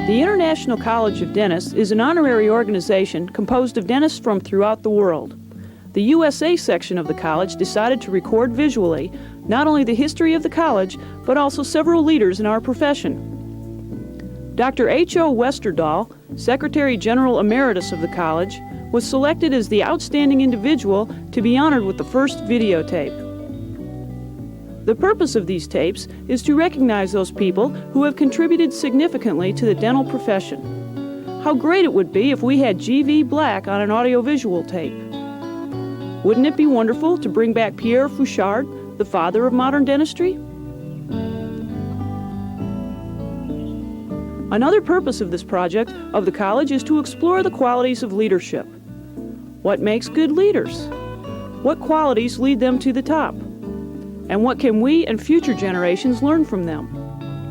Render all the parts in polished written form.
The International College of Dentists is an honorary organization composed of dentists from throughout the world. The USA section of the college decided to record visually not only the history of the college, but also several leaders in our profession. Dr. H.O. Westerdahl, Secretary General Emeritus of the college, was selected as the outstanding individual to be honored with the first videotape. The purpose of these tapes is to recognize those people who have contributed significantly to the dental profession. How great it would be if we had G.V. Black on an audiovisual tape. Wouldn't it be wonderful to bring back Pierre Fouchard, the father of modern dentistry? Another purpose of this project of the college is to explore the qualities of leadership. What makes good leaders? What qualities lead them to the top? And what can we and future generations learn from them?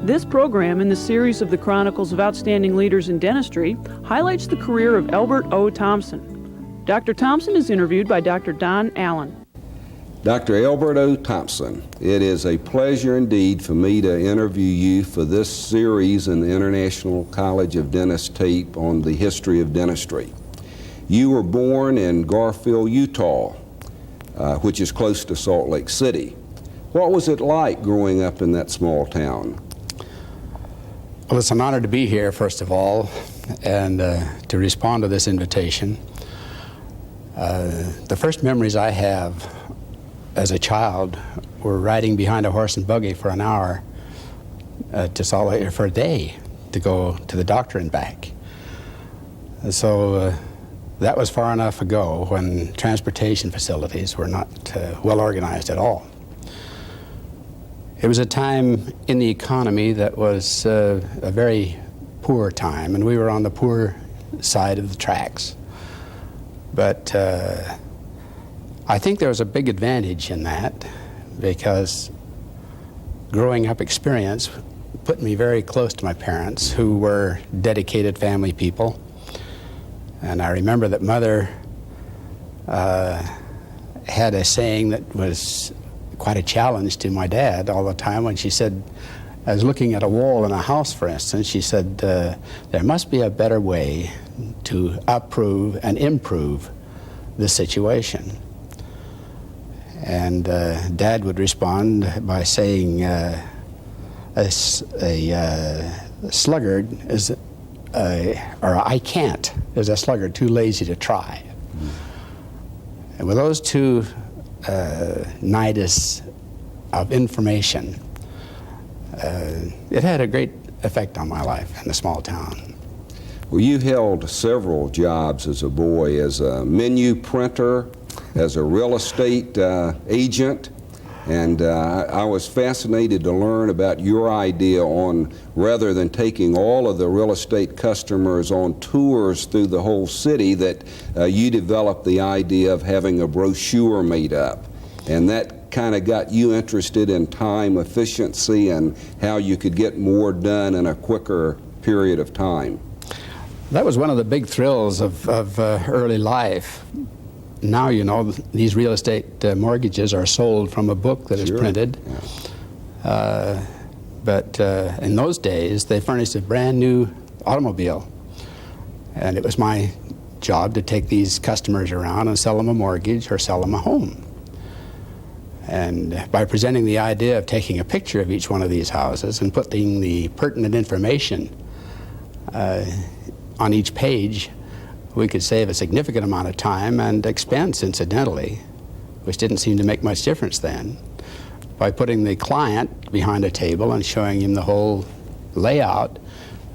This program in the series of the Chronicles of Outstanding Leaders in Dentistry highlights the career of Elbert O. Thompson. Dr. Thompson is interviewed by Dr. Don Allen. Dr. Elbert O. Thompson, it is a pleasure indeed for me to interview you for this series in the International College of Dentists tape on the history of dentistry. You were born in Garfield, Utah, which is close to Salt Lake City. What was it like growing up in that small town? Well, it's an honor to be here, first of all, and to respond to this invitation. The first memories I have as a child were riding behind a horse and buggy for an hour to Salt Lake for a day to go to the doctor and back. So that was far enough ago when transportation facilities were not well organized at all. It was a time in the economy that was a very poor time, and we were on the poor side of the tracks. But I think there was a big advantage in that, because growing up experience put me very close to my parents, who were dedicated family people. And I remember that Mother had a saying that was quite a challenge to my dad all the time when she said, I was looking at a wall in a house, for instance, she said, there must be a better way to approve and improve the situation. And Dad would respond by saying, a sluggard is, or I can't, is a sluggard too lazy to try. And with those two nidus of information, it had a great effect on my life in the small town. Well, you held several jobs as a boy, as a menu printer, as a real estate agent, and I was fascinated to learn about your idea on, rather than taking all of the real estate customers on tours through the whole city, that you developed the idea of having a brochure made up. And that kind of got you interested in time efficiency and how you could get more done in a quicker period of time. That was one of the big thrills of early life. Now, you know, these real estate mortgages are sold from a book that is printed. Yeah. But in those days, they furnished a brand new automobile. And it was my job to take these customers around and sell them a mortgage or sell them a home. And by presenting the idea of taking a picture of each one of these houses and putting the pertinent information on each page, we could save a significant amount of time and expense, incidentally, which didn't seem to make much difference then, by putting the client behind a table and showing him the whole layout,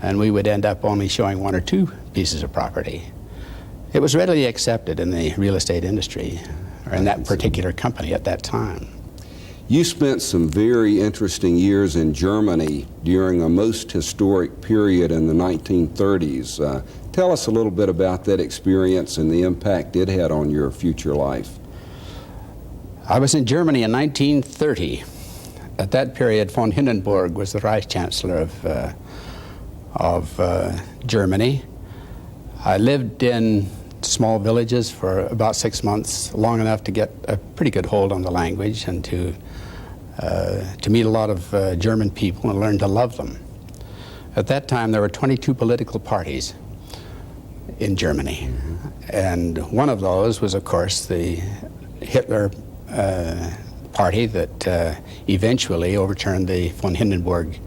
and we would end up only showing one or two pieces of property. It was readily accepted in the real estate industry, or in that particular company at that time. You spent some very interesting years in Germany during a most historic period in the 1930s. Tell us a little bit about that experience and the impact it had on your future life. I was in Germany in 1930. At that period, von Hindenburg was the Reich Chancellor of Germany. I lived in small villages for about 6 months, long enough to get a pretty good hold on the language and to meet a lot of German people and learn to love them. At that time, there were 22 political parties in Germany, and one of those was, of course, the Hitler party that eventually overturned the von Hindenburg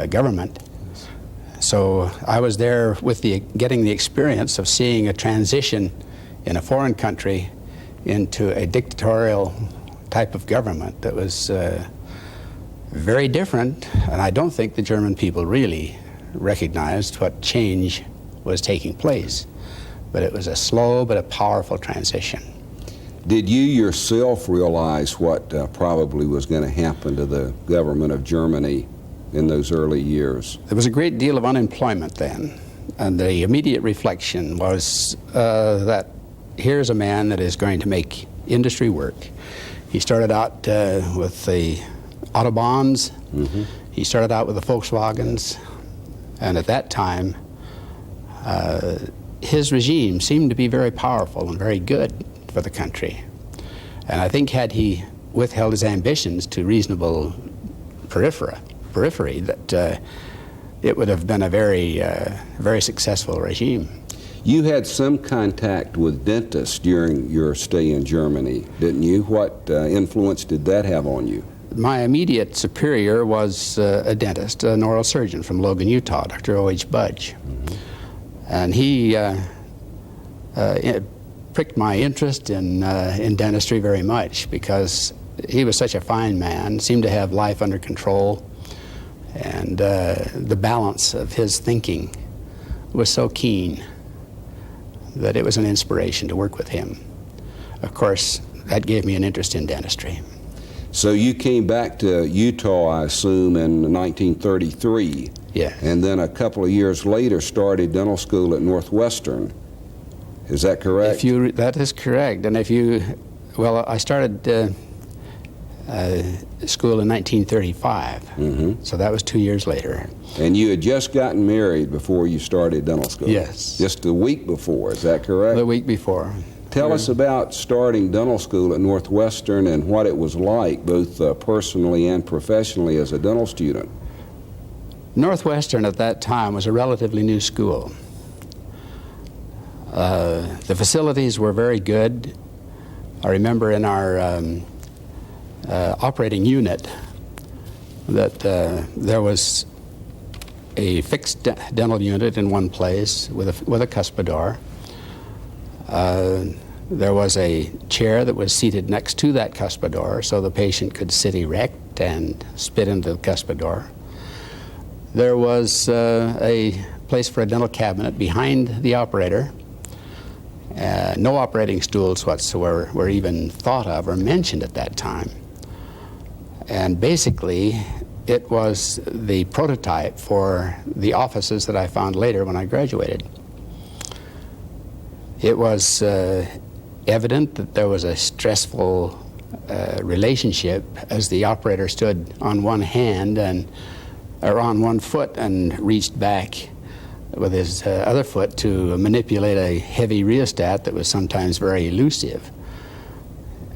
government. So I was there with getting the experience of seeing a transition in a foreign country into a dictatorial type of government that was very different, and I don't think the German people really recognized what change was taking place. But it was a slow but a powerful transition. Did you yourself realize what probably was going to happen to the government of Germany in those early years? There was a great deal of unemployment then, and the immediate reflection was that here's a man that is going to make industry work. He started out with the Autobahns, he started out with the Volkswagens, and at that time his regime seemed to be very powerful and very good for the country. And I think had he withheld his ambitions to reasonable periphery, that it would have been a very successful regime. You had some contact with dentists during your stay in Germany, didn't you? What influence did that have on you? My immediate superior was a dentist, an oral surgeon from Logan, Utah, Dr. O.H. Budge. And he pricked my interest in dentistry very much because he was such a fine man, seemed to have life under control, and the balance of his thinking was so keen that it was an inspiration to work with him. Of course, that gave me an interest in dentistry. So you came back to Utah, I assume, in 1933. Yeah. And then a couple of years later started dental school at Northwestern. Is that correct? That is correct. And I started school in 1935. So that was 2 years later. And you had just gotten married before you started dental school? Yes. Just a week before, is that correct? The week before. Tell us about starting dental school at Northwestern and what it was like, both personally and professionally, as a dental student. Northwestern at that time was a relatively new school. The facilities were very good. I remember in our operating unit that there was a fixed dental unit in one place with a cuspidor. There was a chair that was seated next to that cuspidor so the patient could sit erect and spit into the cuspidor. There was a place for a dental cabinet behind the operator. No operating stools whatsoever were even thought of or mentioned at that time. And basically, it was the prototype for the offices that I found later when I graduated. It was evident that there was a stressful relationship as the operator stood on one hand or on one foot and reached back with his other foot to manipulate a heavy rheostat that was sometimes very elusive.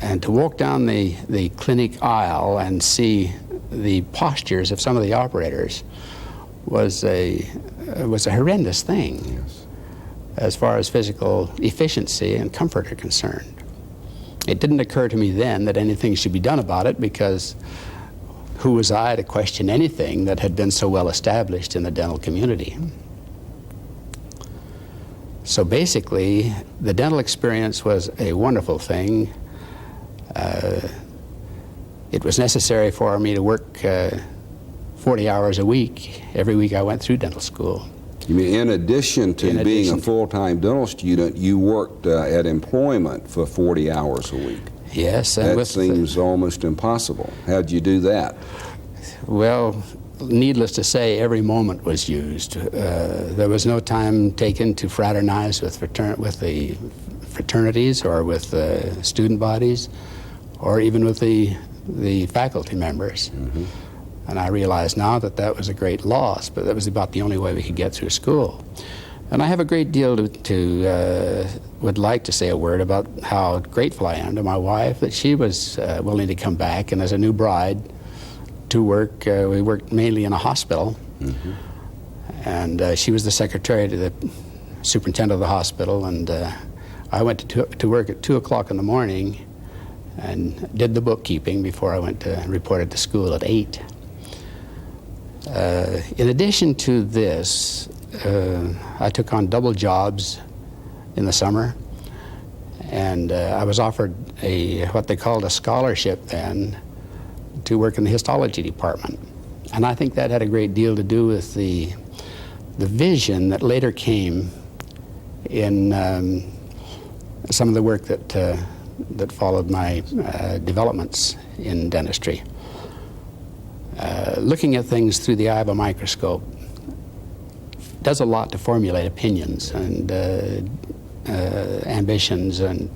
And to walk down the clinic aisle and see the postures of some of the operators was a horrendous thing. Yes. As far as physical efficiency and comfort are concerned. It didn't occur to me then that anything should be done about it, because who was I to question anything that had been so well established in the dental community? So basically, the dental experience was a wonderful thing. It was necessary for me to work 40 hours a week. Every week I went through dental school. You mean in addition to being a full-time dental student, you worked at employment for 40 hours a week? Yes, and that seems almost impossible. How'd you do that? Well, needless to say, every moment was used. There was no time taken to fraternize with the fraternities or with the student bodies, or even with the faculty members. Mm-hmm. And I realize now that that was a great loss, but that was about the only way we could get through school. And I have a great deal would like to say a word about how grateful I am to my wife that she was willing to come back, and as a new bride, to work. We worked mainly in a hospital, mm-hmm. and she was the secretary to the superintendent of the hospital, and I went to work at 2 o'clock in the morning and did the bookkeeping before I went to reported to school at 8. In addition to this, I took on double jobs in the summer, and I was offered what they called a scholarship then to work in the histology department. And I think that had a great deal to do with the vision that later came in some of the work that followed my developments in dentistry. Looking at things through the eye of a microscope does a lot to formulate opinions and ambitions and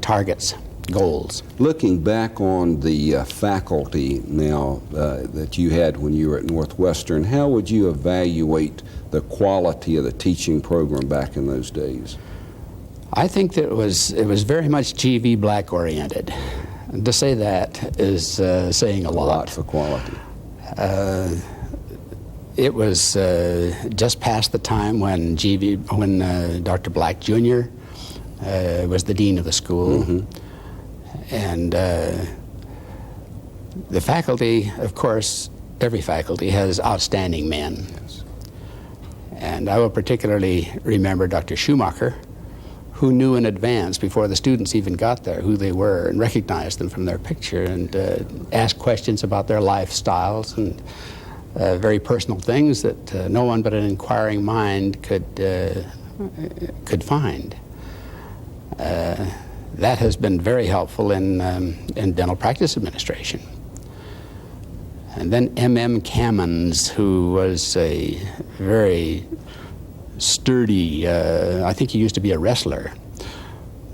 targets, goals. Looking back on the faculty now that you had when you were at Northwestern, how would you evaluate the quality of the teaching program back in those days? I think that it was very much G.V. Black oriented. To say that is saying a lot. A lot for quality. It was just past the time when Dr. Black Jr. Was the dean of the school. Mm-hmm. And the faculty, of course, every faculty has outstanding men. Yes. And I will particularly remember Dr. Schumacher, who knew in advance, before the students even got there, who they were and recognized them from their picture and asked questions about their lifestyles and very personal things that no one but an inquiring mind could find. That has been very helpful in dental practice administration. And then M.M. Cammons, who was a very sturdy, I think he used to be a wrestler,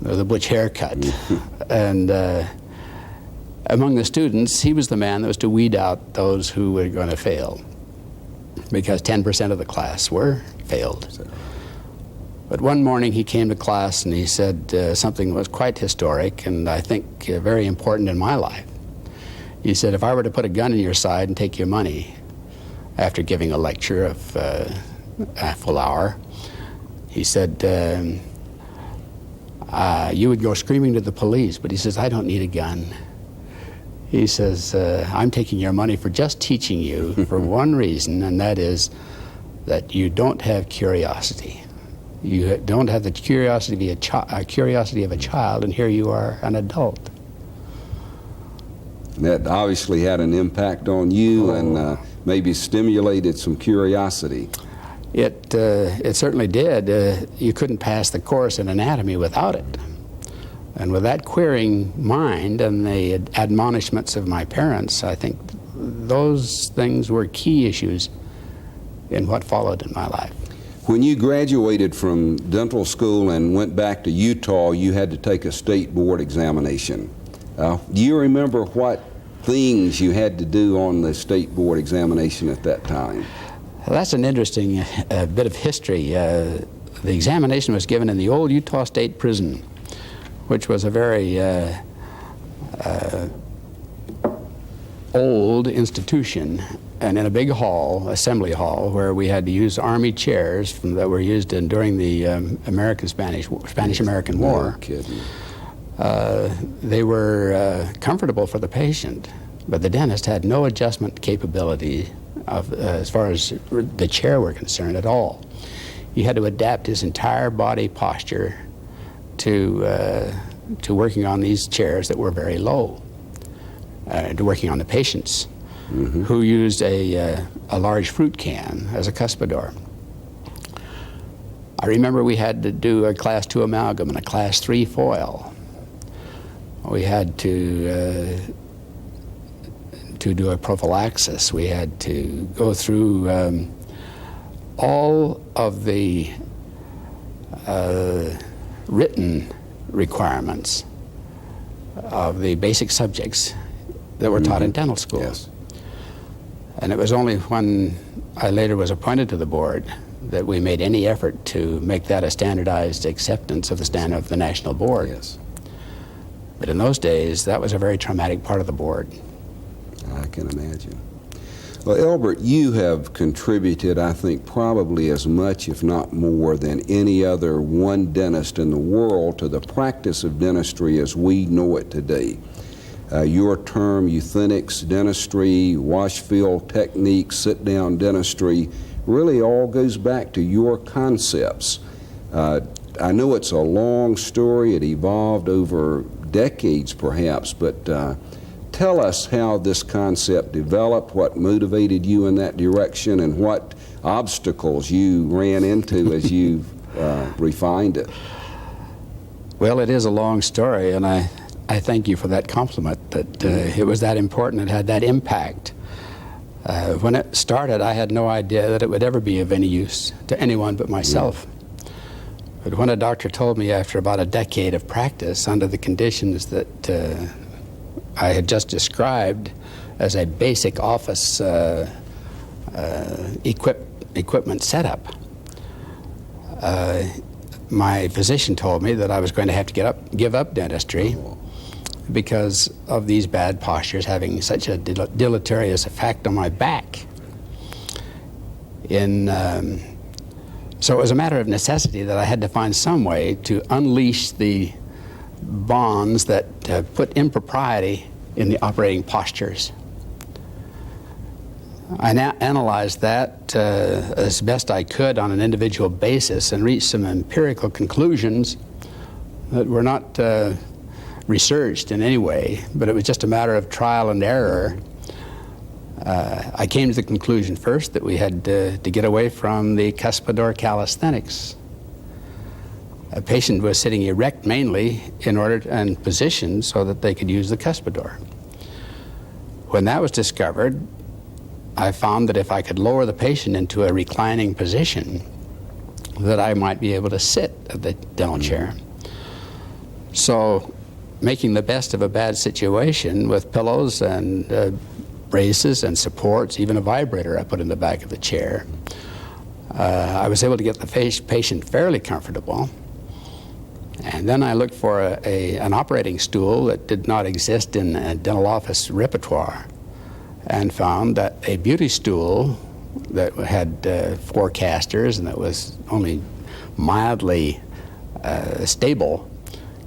with a butch haircut. And among the students, he was the man that was to weed out those who were going to fail, because 10% of the class failed. But one morning he came to class and he said something that was quite historic and I think very important in my life. He said, if I were to put a gun in your side and take your money, after giving a lecture of a full hour, he said, you would go screaming to the police, but he says, I don't need a gun. He says, I'm taking your money for just teaching you for one reason, and that is that you don't have curiosity. You don't have the curiosity of a child, and here you are, an adult. That obviously had an impact on you and maybe stimulated some curiosity. It certainly did. You couldn't pass the course in anatomy without it. And with that querying mind and the admonishments of my parents, I think those things were key issues in what followed in my life. When you graduated from dental school and went back to Utah, you had to take a state board examination. Do you remember what things you had to do on the state board examination at that time? Well, that's an interesting bit of history. The examination was given in the old Utah State Prison, which was a very old institution, and in a big hall, assembly hall, where we had to use army chairs that were used during the Spanish-American War. No kidding. They were comfortable for the patient, but the dentist had no adjustment capability as far as the chair were concerned at all. He had to adapt his entire body posture to working on these chairs that were very low, to working on the patients, mm-hmm. who used a large fruit can as a cuspidor. I remember we had to do a Class 2 amalgam and a Class 3 foil. We had to do a prophylaxis. We had to go through all of the written requirements of the basic subjects that were taught in dental school. Yes. And it was only when I later was appointed to the board that we made any effort to make that a standardized acceptance of the standard of the national board. Yes. But in those days, that was a very traumatic part of the board. I can imagine. Well, Elbert, you have contributed, I think, probably as much, if not more, than any other one dentist in the world to the practice of dentistry as we know it today. Your term, euthenics dentistry, wash-fill techniques, sit-down dentistry, really all goes back to your concepts. I know it's a long story. It evolved over decades, perhaps, but tell us how this concept developed, what motivated you in that direction, and what obstacles you ran into as you refined it. Well, it is a long story, and I thank you for that compliment, that it was that important, it had that impact. When it started, I had no idea that it would ever be of any use to anyone but myself. But when a doctor told me after about a decade of practice, under the conditions that I had just described as a basic office equipment setup, my physician told me that I was going to have to give up dentistry because of these bad postures having such a deleterious effect on my back. So it was a matter of necessity that I had to find some way to unleash the bonds that put impropriety in the operating postures. I now analyzed that as best I could on an individual basis and reached some empirical conclusions that were not researched in any way, but it was just a matter of trial and error. I came to the conclusion first that we had to get away from the cuspidor calisthenics. A patient was sitting erect mainly and positioned so that they could use the cuspidor. When that was discovered, I found that if I could lower the patient into a reclining position, that I might be able to sit at the dental chair. So, making the best of a bad situation with pillows and braces and supports, even a vibrator I put in the back of the chair, I was able to get the patient fairly comfortable. And then I looked for an operating stool that did not exist in a dental office repertoire, and found that a beauty stool that had 4 casters and that was only mildly stable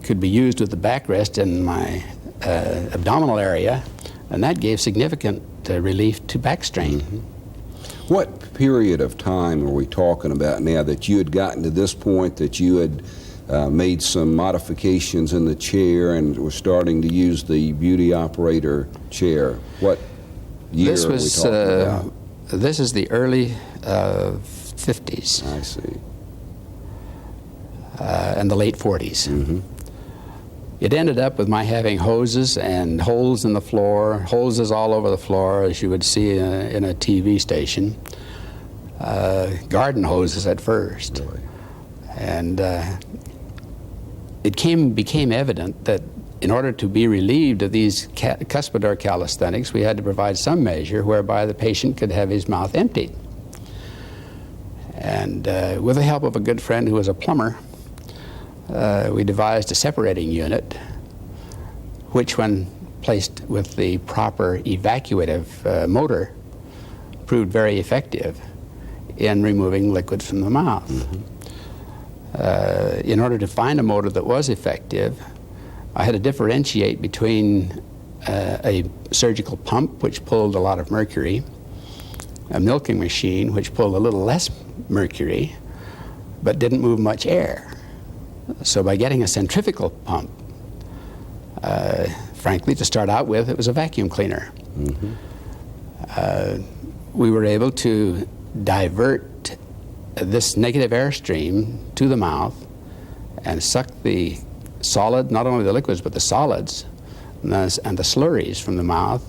could be used with the backrest in my abdominal area, and that gave significant relief to back strain. Mm-hmm. What period of time are we talking about now that you had gotten to this point, that you had made some modifications in the chair and were starting to use the beauty operator chair? What year are we talking about? This is the early 50s. I see. And the late 40s. Mm-hmm. It ended up with my having hoses and holes in the floor, hoses all over the floor, as you would see in a TV station. Garden hoses at first. Really? And it became evident that in order to be relieved of these cuspidor calisthenics, we had to provide some measure whereby the patient could have his mouth emptied. And with the help of a good friend who was a plumber, we devised a separating unit, which, when placed with the proper evacuative motor, proved very effective in removing liquid from the mouth. Mm-hmm. In order to find a motor that was effective, I had to differentiate between a surgical pump, which pulled a lot of mercury, a milking machine, which pulled a little less mercury, but didn't move much air. So by getting a centrifugal pump, frankly, to start out with, it was a vacuum cleaner. Mm-hmm. We were able to divert this negative airstream to the mouth and suck the solid, not only the liquids, but the solids and the slurries from the mouth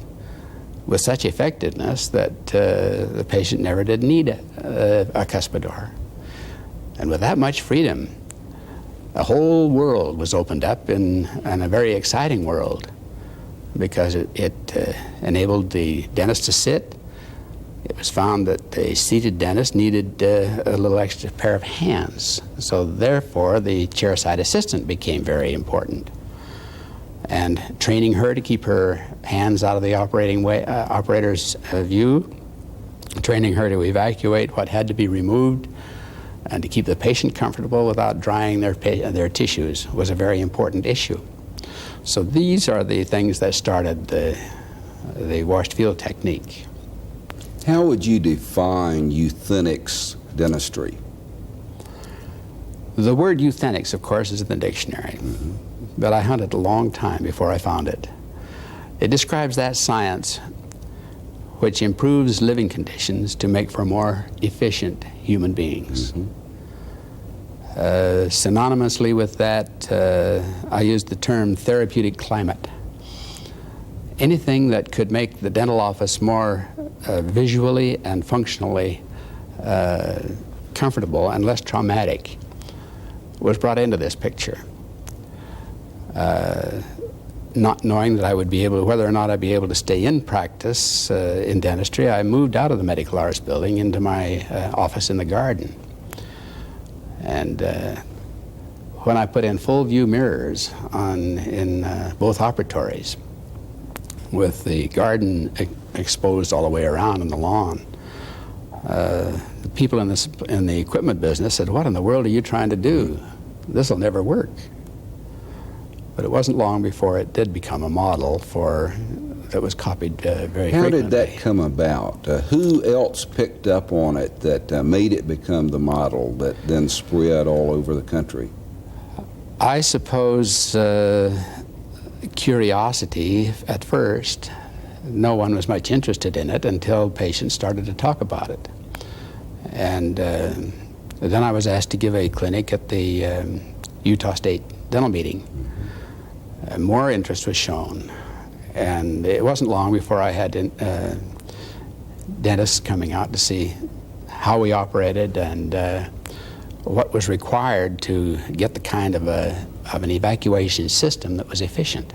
with such effectiveness that the patient never did need a cuspidor. And with that much freedom, a whole world was opened up, and a very exciting world, because it enabled the dentist to sit. It was found that the seated dentist needed a little extra pair of hands. So therefore, the chairside assistant became very important. And training her to keep her hands out of the operator's view, training her to evacuate what had to be removed, and to keep the patient comfortable without drying their tissues was a very important issue. So these are the things that started the washed field technique. How would you define euthenics dentistry? The word euthenics, of course, is in the dictionary, but I hunted a long time before I found it. It describes that science which improves living conditions to make for more efficient human beings. Synonymously with that, I used the term therapeutic climate. Anything that could make the dental office more visually and functionally comfortable and less traumatic was brought into this picture. Not knowing that I would be able, whether or not I'd be able to stay in practice in dentistry, I moved out of the medical arts building into my office in the garden. And when I put in full view mirrors in both operatories, with the garden exposed all the way around in the lawn, the people in the equipment business said, "What in the world are you trying to do? This will never work." But it wasn't long before it did become a model that was copied very frequently. How did that come about? Who else picked up on it that made it become the model that then spread all over the country? I suppose curiosity at first. No one was much interested in it until patients started to talk about it. And then I was asked to give a clinic at the Utah State Dental Meeting. More interest was shown. And it wasn't long before I had dentists coming out to see how we operated and what was required to get the kind of an evacuation system that was efficient.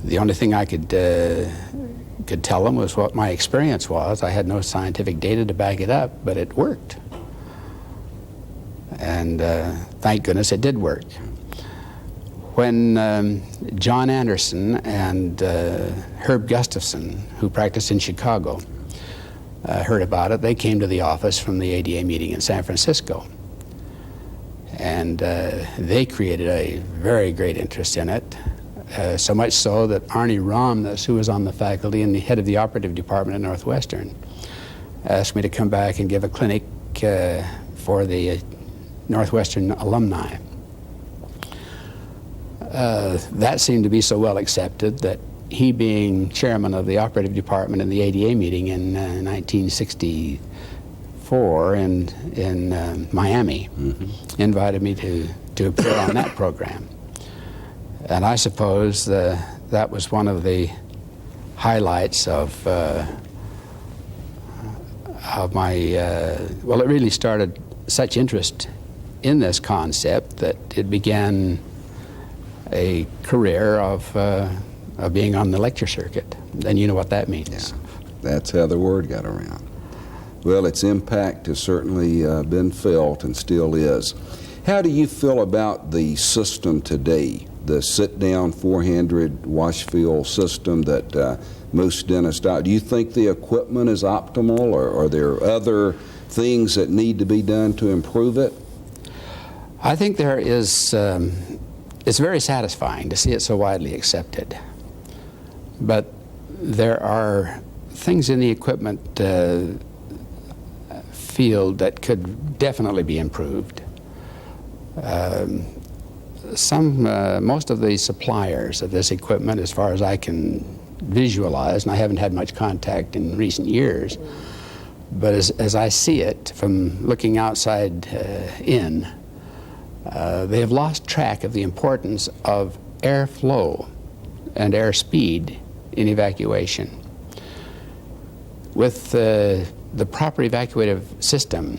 The only thing I could tell them was what my experience was. I had no scientific data to back it up, but it worked. And thank goodness it did work. When John Anderson and Herb Gustafson, who practiced in Chicago, heard about it, they came to the office from the ADA meeting in San Francisco. And they created a very great interest in it, so much so that Arnie Romness, who was on the faculty and the head of the operative department at Northwestern, asked me to come back and give a clinic for the Northwestern alumni. That seemed to be so well accepted that he, being chairman of the operative department in the ADA meeting in 1964 in Miami, invited me to appear on that program. And I suppose that was one of the highlights of my, well, it really started such interest in this concept that it began a career of being on the lecture circuit. And you know what that means. Yeah, that's how the word got around. Well, its impact has certainly been felt and still is. How do you feel about the system today, the sit-down 400 wash field system that most dentists do? Do you think the equipment is optimal, or are there other things that need to be done to improve it? I think there is. It's very satisfying to see it so widely accepted. But there are things in the equipment field that could definitely be improved. Most of the suppliers of this equipment, as far as I can visualize, and I haven't had much contact in recent years, but as I see it from looking outside in, they have lost track of the importance of air flow and air speed in evacuation. With the proper evacuative system,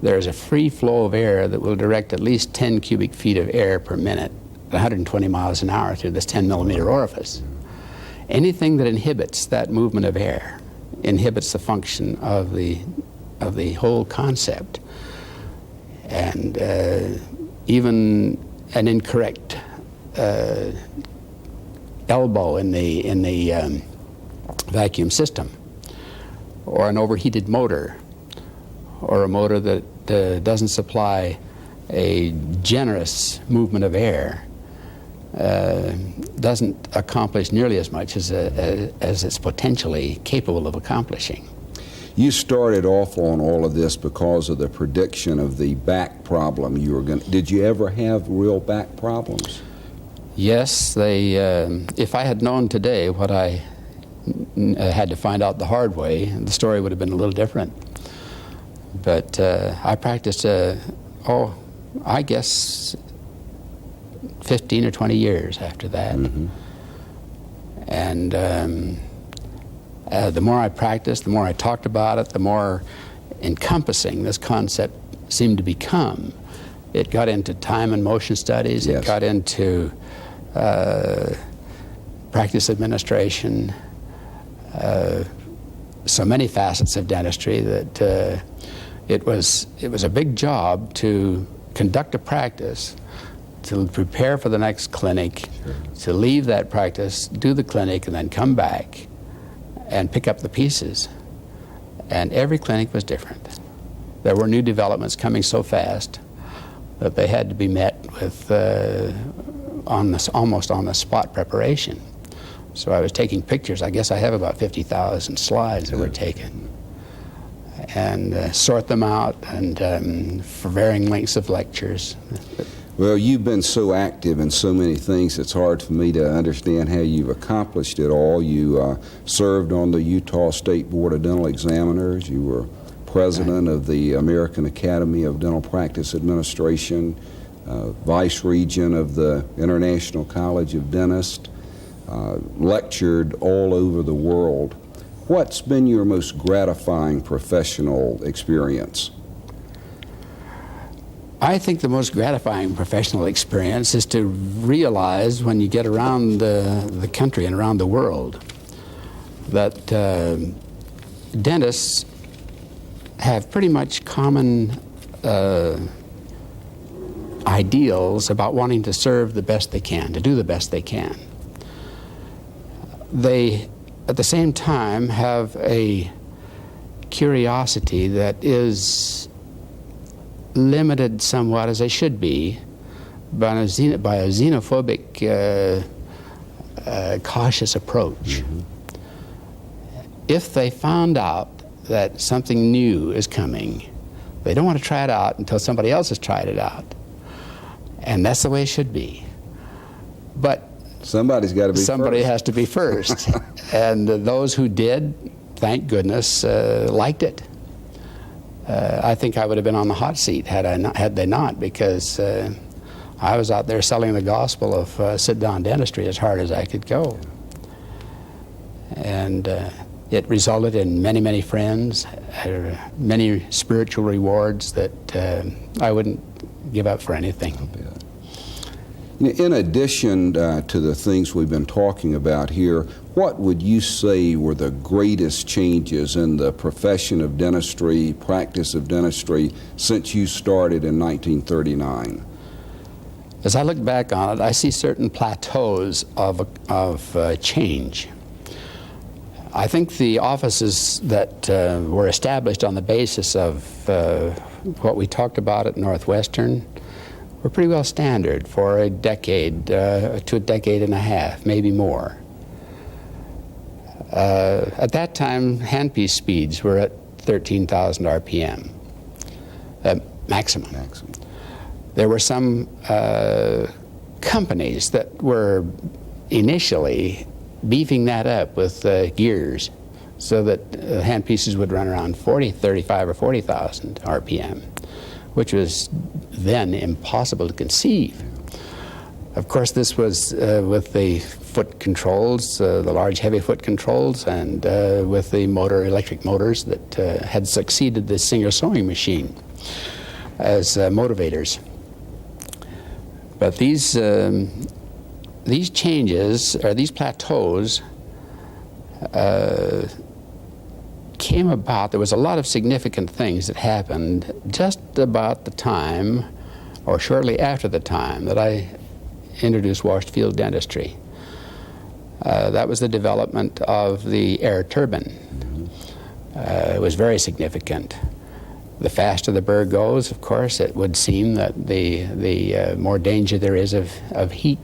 there's a free flow of air that will direct at least 10 cubic feet of air per minute, 120 miles an hour through this 10-millimeter orifice. Anything that inhibits that movement of air inhibits the function of the whole concept. And even an incorrect elbow in the vacuum system, or an overheated motor, or a motor that doesn't supply a generous movement of air, doesn't accomplish nearly as much as it's potentially capable of accomplishing. You started off on all of this because of the prediction of the back problem you were going to. Did you ever have real back problems? Yes, if I had known today what I had to find out the hard way, the story would have been a little different. But I practiced, I guess 15 or 20 years after that. Mm-hmm. And the more I practiced, the more I talked about it, the more encompassing this concept seemed to become. It got into time and motion studies. Yes. It got into practice administration, so many facets of dentistry that it was a big job to conduct a practice, to prepare for the next clinic, sure, to leave that practice, do the clinic, and then come back and pick up the pieces. And every clinic was different. There were new developments coming so fast that they had to be met with almost on the spot preparation. So I was taking pictures. I guess I have about 50,000 slides that were taken, and sort them out, and for varying lengths of lectures. Well, you've been so active in so many things, it's hard for me to understand how you've accomplished it all. You served on the Utah State Board of Dental Examiners. You were president of the American Academy of Dental Practice Administration, vice regent of the International College of Dentists, lectured all over the world. What's been your most gratifying professional experience? I think the most gratifying professional experience is to realize when you get around the country and around the world that dentists have pretty much common ideals about wanting to serve the best they can, to do the best they can. They, at the same time, have a curiosity that is limited somewhat, as they should be, by a xenophobic, cautious approach. Mm-hmm. If they found out that something new is coming, they don't want to try it out until somebody else has tried it out. And that's the way it should be. But somebody's got to be somebody first. Has to be first. And those who did, thank goodness, liked it. I think I would have been on the hot seat had they not, because I was out there selling the gospel of sit-down dentistry as hard as I could go. And it resulted in many, many friends, many spiritual rewards that I wouldn't give up for anything. In addition to the things we've been talking about here, what would you say were the greatest changes in the profession of dentistry, practice of dentistry, since you started in 1939? As I look back on it, I see certain plateaus of change. I think the offices that were established on the basis of what we talked about at Northwestern were pretty well standard for a decade to a decade and a half, maybe more. At that time, handpiece speeds were at 13,000 RPM, maximum. There were some companies that were initially beefing that up with gears so that handpieces would run around 35 or 40,000 RPM, which was then impossible to conceive. Of course, this was with the foot controls, the large heavy foot controls, and with the electric motors that had succeeded the Singer sewing machine as motivators. But these changes, or these plateaus, came about. There was a lot of significant things that happened just about the time, or shortly after the time, that I introduced washed field dentistry. That was the development of the air turbine. It was very significant. The faster the burr goes, of course, it would seem that the more danger there is of heat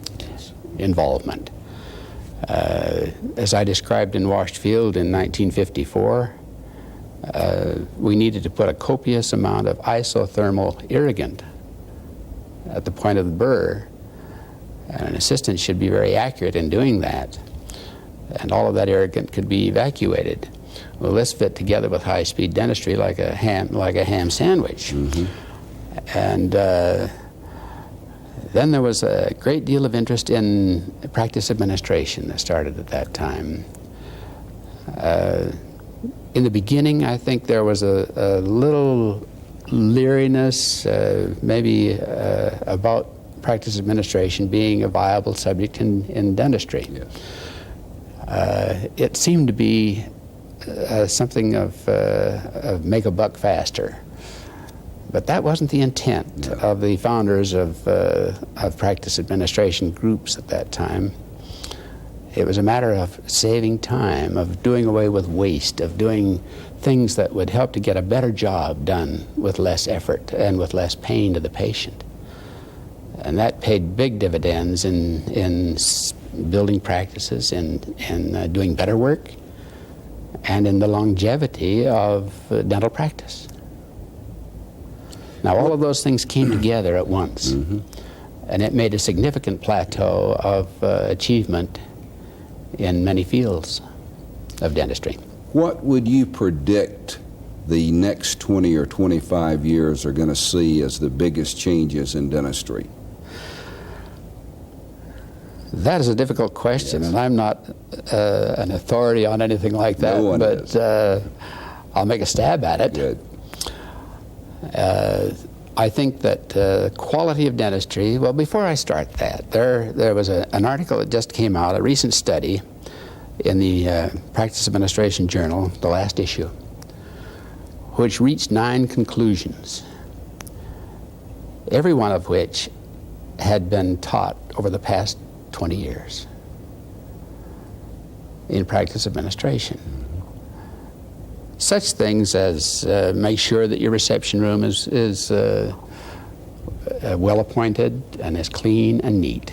involvement. As I described in washed field in 1954, we needed to put a copious amount of isothermal irrigant at the point of the burr, and an assistant should be very accurate in doing that, and all of that irrigant could be evacuated. Well, this fit together with high-speed dentistry like a ham sandwich. And then there was a great deal of interest in practice administration that started at that time. In the beginning, I think there was a little leeriness, maybe about practice administration being a viable subject in dentistry. Yes. It seemed to be something of make a buck faster. But that wasn't the intent of the founders of practice administration groups at that time. It was a matter of saving time, of doing away with waste, of doing things that would help to get a better job done with less effort and with less pain to the patient. And that paid big dividends in building practices, in doing better work, and in the longevity of dental practice. Now, all of those things came together at once, and it made a significant plateau of achievement in many fields of dentistry. What would you predict the next 20 or 25 years are going to see as the biggest changes in dentistry? That is a difficult question, Yes. and I'm not an authority on anything like that, No one but I'll make a stab at it. Good. I think that quality of dentistry, well, before I start that, there was an article that just came out, a recent study in the Practice Administration Journal, the last issue, which reached 9 conclusions, every one of which had been taught over the past 20 years in practice administration. Such things as make sure that your reception room is well appointed and is clean and neat.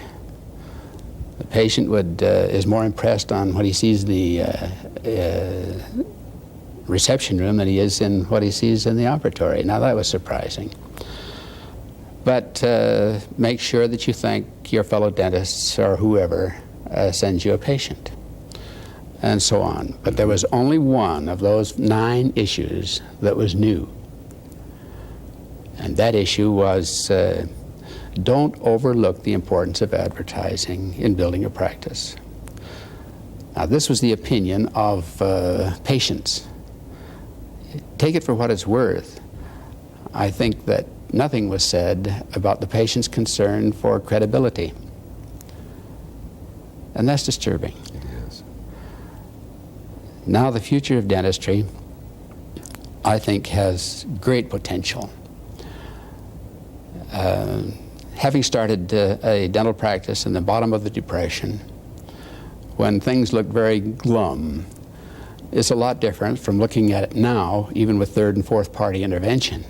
The patient is more impressed on what he sees in the reception room than he is in what he sees in the operatory. Now, that was surprising. But make sure that you thank your fellow dentists or whoever sends you a patient, and so on. But there was only one of those 9 issues that was new. And that issue was don't overlook the importance of advertising in building a practice. Now, this was the opinion of patients. Take it for what it's worth. I think that nothing was said about the patient's concern for credibility. And that's disturbing. It is. Now, the future of dentistry, I think, has great potential. Having started a dental practice in the bottom of the Depression, when things looked very glum, it's a lot different from looking at it now, even with third and fourth party intervention.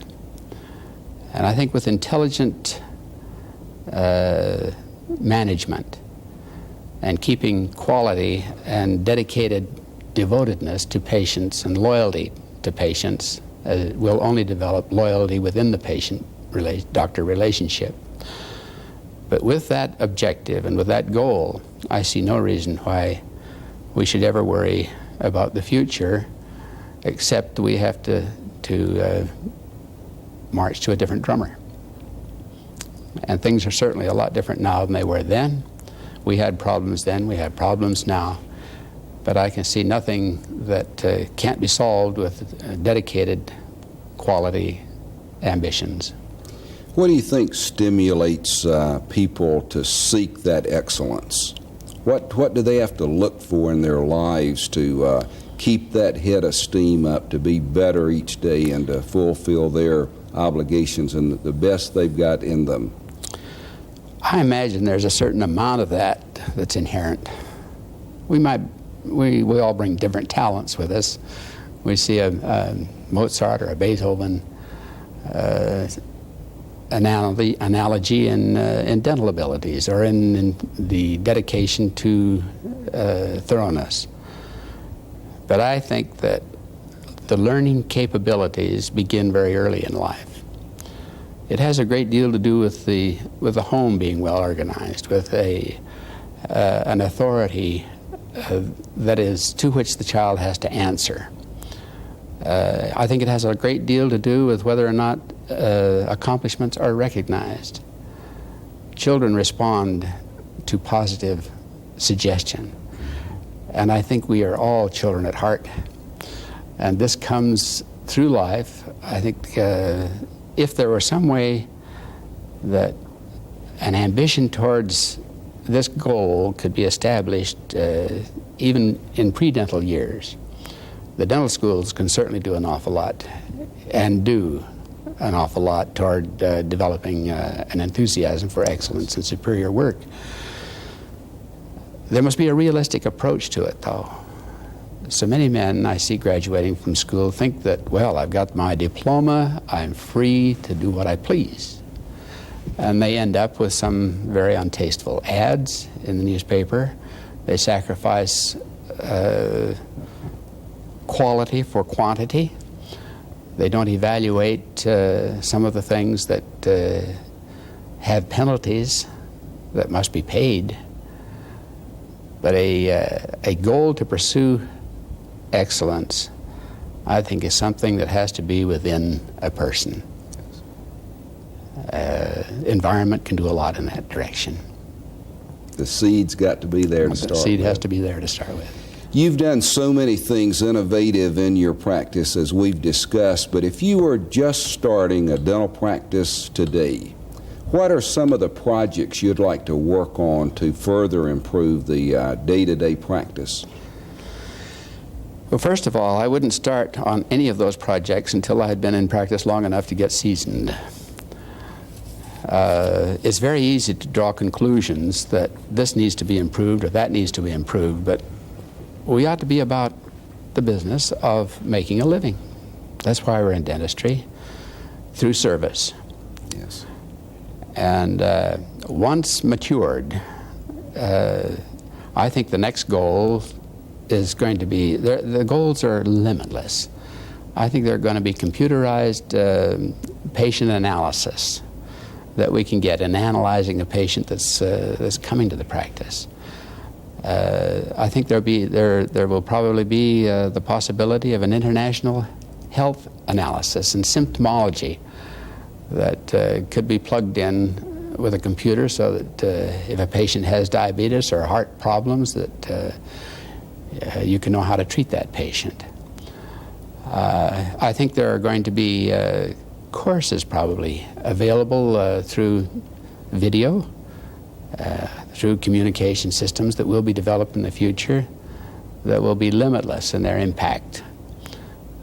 And I think with intelligent management and keeping quality and dedicated devotedness to patients and loyalty to patients will only develop loyalty within the patient-doctor relationship. But with that objective and with that goal, I see no reason why we should ever worry about the future, except we have to march to a different drummer. And things are certainly a lot different now than they were then. We had problems then, we have problems now. But I can see nothing that can't be solved with dedicated quality ambitions. What do you think stimulates people to seek that excellence? What do they have to look for in their lives to keep that head of steam up, to be better each day and to fulfill their obligations and the best they've got in them? I imagine there's a certain amount of that that's inherent. We all bring different talents with us. We see a Mozart or a Beethoven analogy in dental abilities or in the dedication to thoroughness. But I think that the learning capabilities begin very early in life. It has a great deal to do with the home being well organized, with an authority that is to which the child has to answer. I think it has a great deal to do with whether or not accomplishments are recognized. Children respond to positive suggestion, and I think we are all children at heart. And this comes through life. I think if there were some way that an ambition towards this goal could be established even in pre-dental years, the dental schools can certainly do an awful lot, and do an awful lot toward developing an enthusiasm for excellence and superior work. There must be a realistic approach to it, though. So many men I see graduating from school think that, well, I've got my diploma, I'm free to do what I please. And they end up with some very untasteful ads in the newspaper. They sacrifice quality for quantity. They don't evaluate some of the things that have penalties that must be paid. But a goal to pursue excellence, I think, is something that has to be within a person. Environment can do a lot in that direction. The seed's got to be there to start with. The seed has to be there to start with. You've done so many things innovative in your practice, as we've discussed, but if you were just starting a dental practice today, what are some of the projects you'd like to work on to further improve the day-to-day practice? Well, first of all, I wouldn't start on any of those projects until I had been in practice long enough to get seasoned. It's very easy to draw conclusions that this needs to be improved or that needs to be improved, but we ought to be about the business of making a living. That's why we're in dentistry, through service. Yes. And once matured, I think the next goal is going to be, the goals are limitless. I think they're going to be computerized patient analysis that we can get in analyzing a patient that's coming to the practice. I think there will probably be the possibility of an international health analysis and symptomology that could be plugged in with a computer, so that if a patient has diabetes or heart problems, that you can know how to treat that patient. I think there are going to be courses probably available through video, through communication systems that will be developed in the future that will be limitless in their impact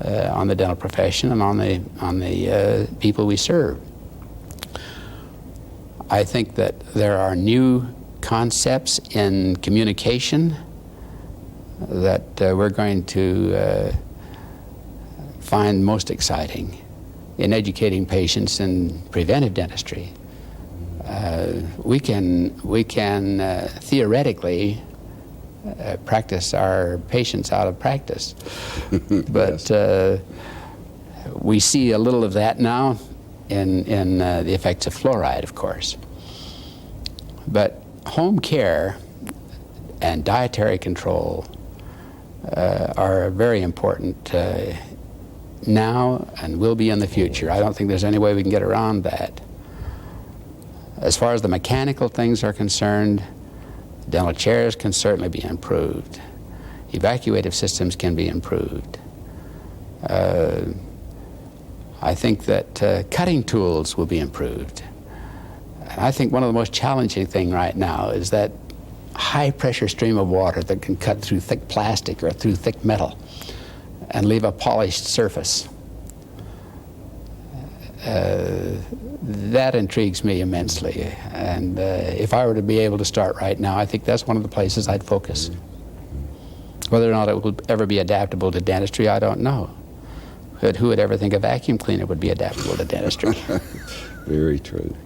on the dental profession and on the people we serve. I think that there are new concepts in communication that we're going to find most exciting in educating patients in preventive dentistry. We can theoretically practice our patients out of practice, but we see a little of that now in the effects of fluoride, of course. But home care and dietary control are very important now and will be in the future. I don't think there's any way we can get around that. As far as the mechanical things are concerned, dental chairs can certainly be improved. Evacuative systems can be improved. I think that cutting tools will be improved. And I think one of the most challenging things right now is that high-pressure stream of water that can cut through thick plastic or through thick metal and leave a polished surface. That intrigues me immensely. And if I were to be able to start right now, I think that's one of the places I'd focus. Whether or not it will ever be adaptable to dentistry, I don't know. But who would ever think a vacuum cleaner would be adaptable to dentistry? Very true.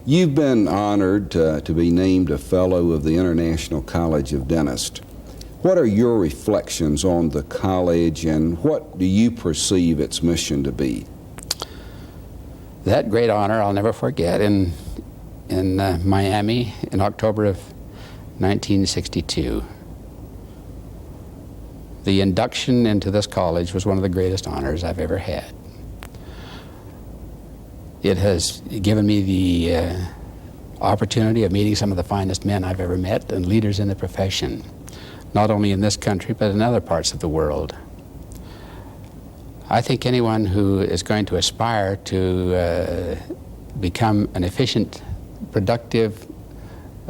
You've been honored to be named a Fellow of the International College of Dentists. What are your reflections on the college, and what do you perceive its mission to be? That great honor I'll never forget. In Miami in October of 1962. The induction into this college was one of the greatest honors I've ever had. It has given me the opportunity of meeting some of the finest men I've ever met and leaders in the profession, not only in this country but in other parts of the world. I think anyone who is going to aspire to become an efficient, productive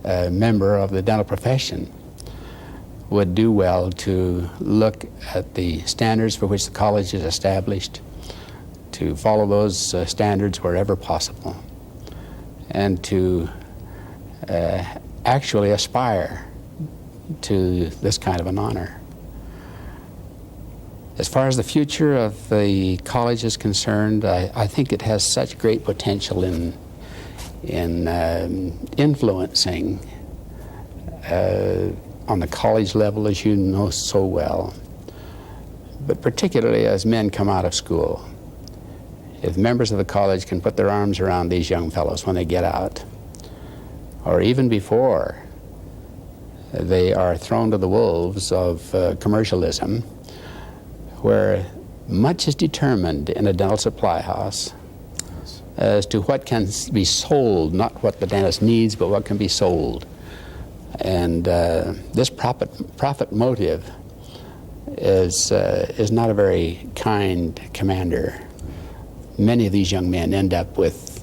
member of the dental profession would do well to look at the standards for which the college is established, to follow those standards wherever possible, and to actually aspire to this kind of an honor. As far as the future of the college is concerned, I think it has such great potential in influencing on the college level, as you know so well, but particularly as men come out of school. If members of the college can put their arms around these young fellows when they get out, or even before they are thrown to the wolves of commercialism, where much is determined in a dental supply house as to what can be sold, not what the dentist needs, but what can be sold. And this profit motive is not a very kind commander. Many of these young men end up with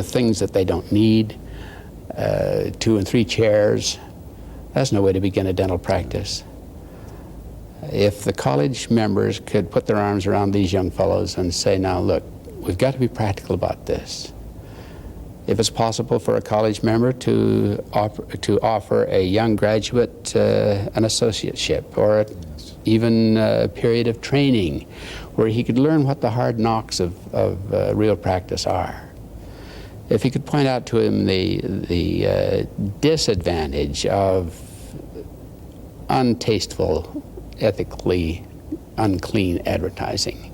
things that they don't need, 2 and 3 chairs. That's no way to begin a dental practice. If the college members could put their arms around these young fellows and say, now look, we've got to be practical about this. If it's possible for a college member to offer a young graduate an associateship or even a period of training where he could learn what the hard knocks of real practice are. If he could point out to him the disadvantage of untasteful, ethically unclean advertising,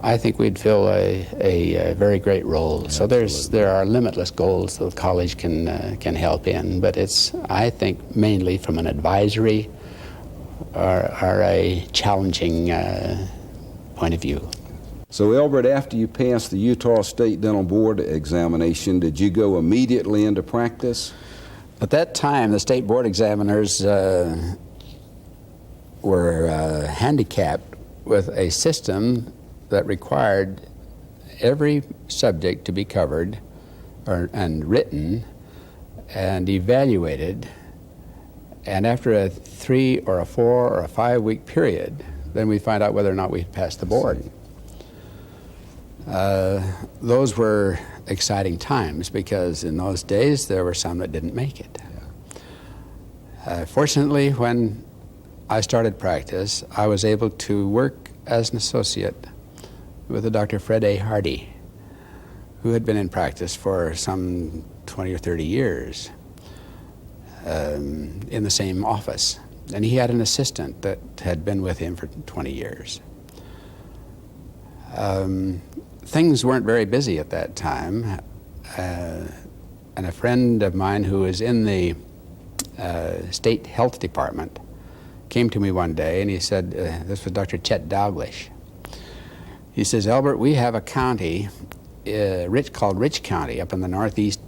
I think we'd fill a very great role. Absolutely. So there are limitless goals that the college can help in, but it's, I think, mainly from an advisory or a challenging point of view. So, Elbert, after you passed the Utah State Dental Board examination, did you go immediately into practice? At that time, the state board examiners were handicapped with a system that required every subject to be covered and written and evaluated, and after a 3 or a 4 or a 5 week period, then we find out whether or not we passed the board. Those were exciting times because in those days there were some that didn't make it. Fortunately, when I started practice, I was able to work as an associate with a Dr. Fred A. Hardy, who had been in practice for some 20 or 30 years in the same office. And he had an assistant that had been with him for 20 years. Things weren't very busy at that time, and a friend of mine who was in the state health department came to me one day and he said, this was Dr. Chet Dalglish. He says, Elbert, we have a county called Rich County up in the northeast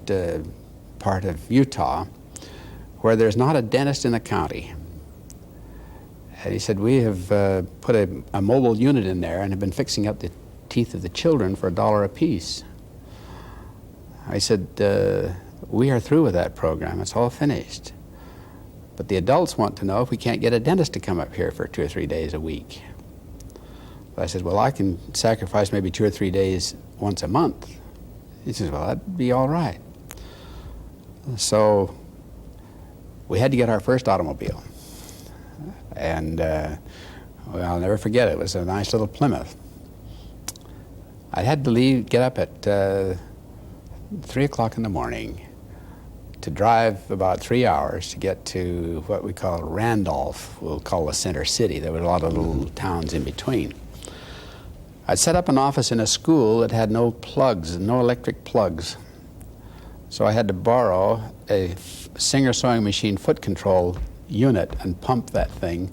part of Utah, where there's not a dentist in the county. And he said, we have put a mobile unit in there and have been fixing up the teeth of the children for $1 apiece. I said, we are through with that program. It's all finished. But the adults want to know if we can't get a dentist to come up here for 2 or 3 days a week. I said, well, I can sacrifice maybe 2 or 3 days once a month. He says, well, that'd be all right. So we had to get our first automobile. And well, I'll never forget it. It was a nice little Plymouth. I had to get up at 3 o'clock in the morning to drive about 3 hours to get to what we call Randolph. We'll call the center city. There were a lot of little towns in between. I'd set up an office in a school that had no plugs, no electric plugs. So I had to borrow a Singer sewing machine foot control unit and pump that thing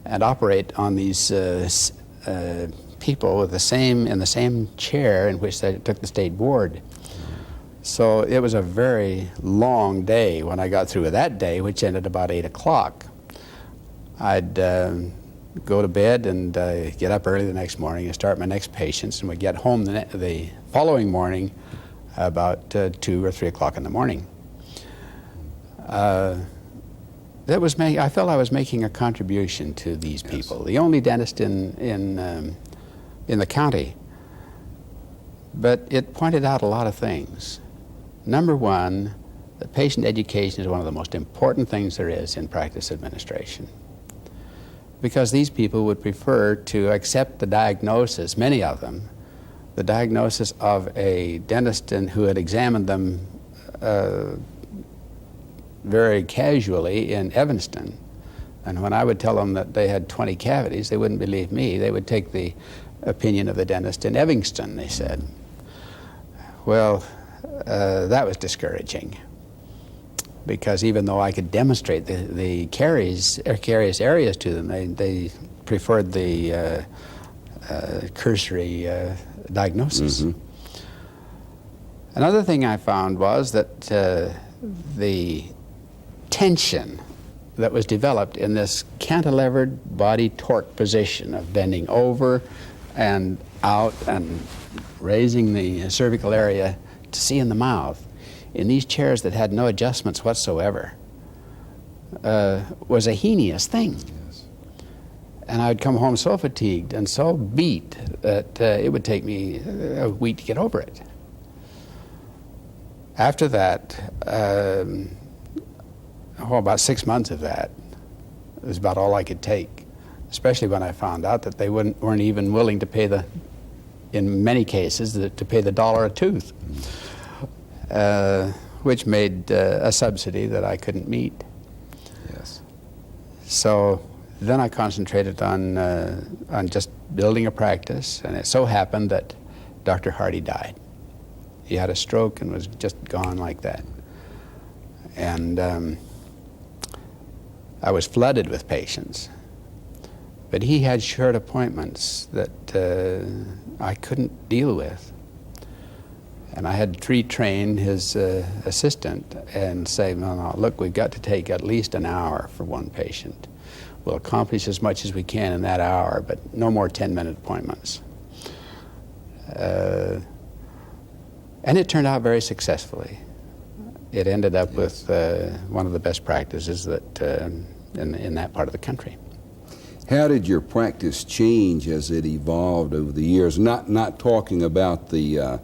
and operate on these people with in the same chair in which they took the state board. So it was a very long day when I got through with that day, which ended about 8 o'clock. I'd go to bed and get up early the next morning and start my next patients, and we'd get home the following morning about 2 or 3 o'clock in the morning. I felt I was making a contribution to these people. Yes. The only dentist in the county. But it pointed out a lot of things. Number one, that patient education is one of the most important things there is in practice administration. Because these people would prefer to accept the diagnosis, many of them, the diagnosis of a dentist who had examined them very casually in Evanston. And when I would tell them that they had 20 cavities, they wouldn't believe me. They would take the opinion of the dentist in Evanston, they said. Well, that was discouraging, because even though I could demonstrate the carious areas to them, they preferred the cursory diagnosis. Mm-hmm. Another thing I found was that the tension that was developed in this cantilevered body torque position of bending over and out and raising the cervical area to see in the mouth in these chairs that had no adjustments whatsoever was a heinous thing. Yes. And I'd come home so fatigued and so beat that it would take me a week to get over it. After that, about 6 months of that was about all I could take, especially when I found out that they weren't even willing to pay in many cases, to pay the $1 a tooth, which made a subsidy that I couldn't meet. Yes. So then I concentrated on just building a practice, and it so happened that Dr. Hardy died. He had a stroke and was just gone like that. And I was flooded with patients. But he had short appointments that I couldn't deal with. And I had to retrain his assistant and say, no, look, we've got to take at least an hour for one patient. We'll accomplish as much as we can in that hour, but no more 10-minute appointments. And it turned out very successfully. It ended up with one of the best practices that in that part of the country. How did your practice change as it evolved over the years? Not talking about the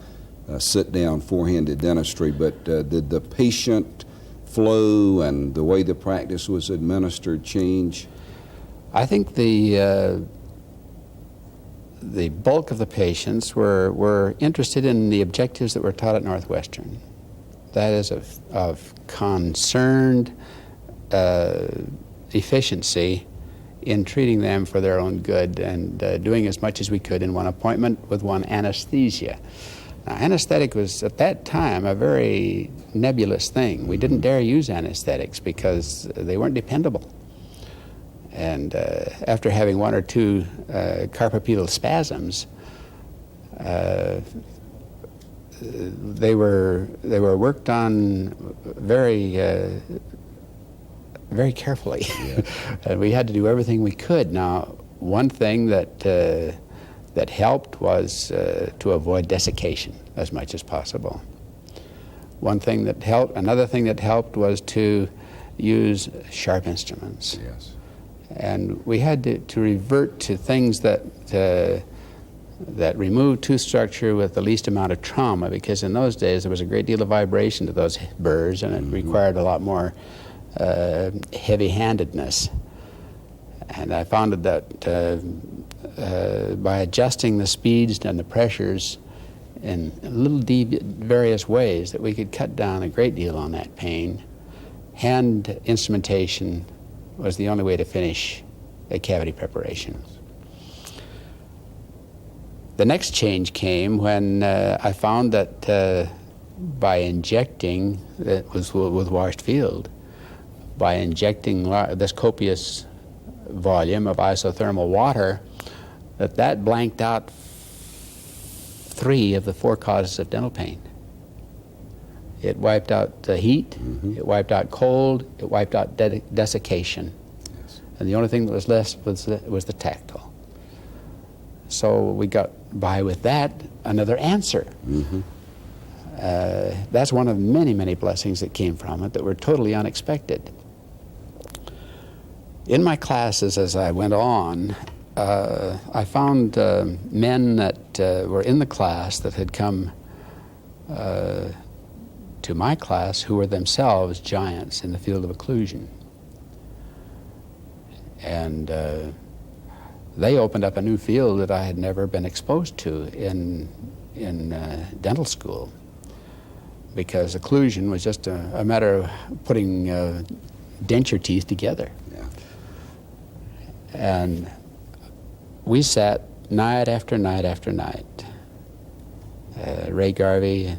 sit-down four-handed dentistry, but did the patient flow and the way the practice was administered change? I think the bulk of the patients were interested in the objectives that were taught at Northwestern. That is of concerned efficiency in treating them for their own good and doing as much as we could in one appointment with one anesthesia. Now, anesthetic was, at that time, a very nebulous thing. We didn't dare use anesthetics because they weren't dependable. And after having one or two carpopedal spasms, they were worked on very very carefully. Yeah. And we had to do everything we could. Now, one thing that helped was to avoid desiccation as much as possible. Another thing that helped was to use sharp instruments. Yes. And we had to revert to things that removed tooth structure with the least amount of trauma, because in those days there was a great deal of vibration to those burrs, and it required a lot more heavy-handedness. And I found that by adjusting the speeds and the pressures in little various ways, that we could cut down a great deal on that pain. Hand instrumentation was the only way to finish a cavity preparation. The next change came when I found that by injecting, it was with washed field, by injecting this copious volume of isothermal water, that blanked out 3 of the 4 causes of dental pain. It wiped out the heat, it wiped out cold, it wiped out desiccation. Yes. And the only thing that was left was the tactile. So we got by with that, another answer. That's one of many, many blessings that came from it that were totally unexpected. In my classes as I went on, I found men that were in the class that had come to my class who were themselves giants in the field of occlusion. And they opened up a new field that I had never been exposed to in dental school, because occlusion was just a matter of putting denture teeth together. Yeah. And we sat night after night after night. Ray Garvey,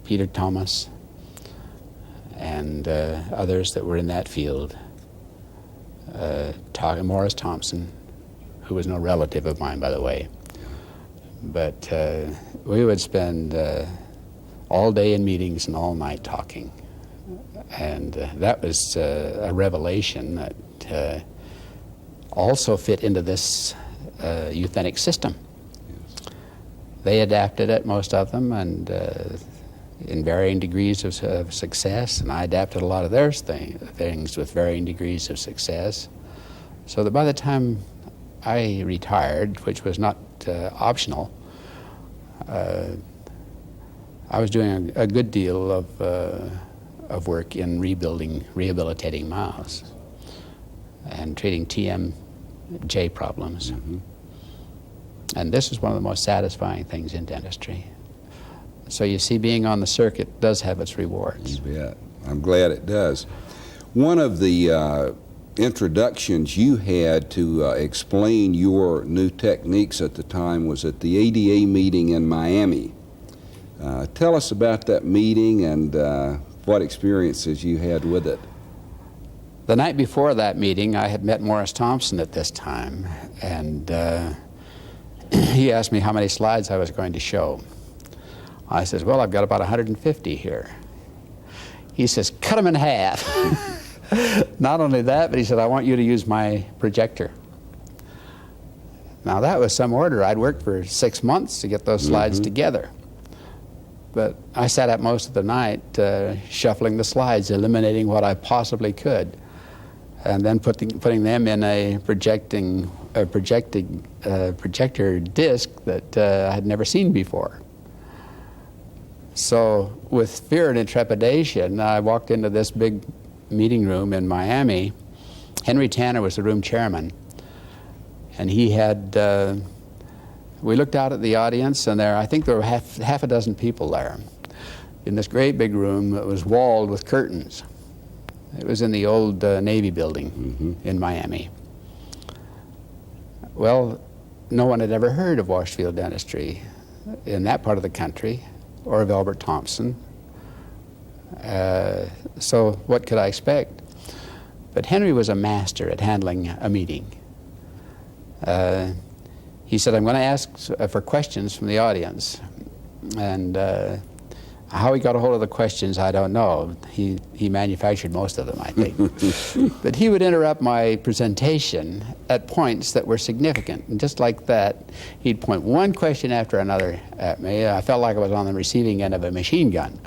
Peter Thomas, and others that were in that field, Morris Thompson, who was no relative of mine, by the way. But we would spend all day in meetings and all night talking. And that was a revelation that also fit into this euthenic system. Yes. They adapted it, most of them, and in varying degrees of success, and I adapted a lot of their things with varying degrees of success. So that by the time I retired, which was not optional, I was doing a good deal of work in rehabilitating mouths and treating TMJ problems. And this is one of the most satisfying things in dentistry. So you see, being on the circuit does have its rewards. You bet. I'm glad it does. One of the introductions you had to explain your new techniques at the time was at the ADA meeting in Miami. Tell us about that meeting and what experiences you had with it. The night before that meeting, I had met Morris Thompson at this time, and he asked me how many slides I was going to show. I says, well, I've got about 150 here. He says, cut them in half. Not only that, but he said, I want you to use my projector. Now that was some order. I'd worked for 6 months to get those slides together. But I sat up most of the night shuffling the slides, eliminating what I possibly could, and then putting them in a projector disc that I had never seen before. So with fear and trepidation, I walked into this big meeting room in Miami. Henry Tanner was the room chairman, and he had, we looked out at the audience, and I think there were half a dozen people there in this great big room that was walled with curtains. It was in the old Navy building in Miami. Well, no one had ever heard of washed field dentistry in that part of the country, or of Elbert Thompson. So what could I expect? But Henry was a master at handling a meeting. He said, I'm going to ask for questions from the audience. And how he got a hold of the questions, I don't know. He manufactured most of them, I think. But he would interrupt my presentation at points that were significant. And just like that, he'd point one question after another at me. I felt like I was on the receiving end of a machine gun.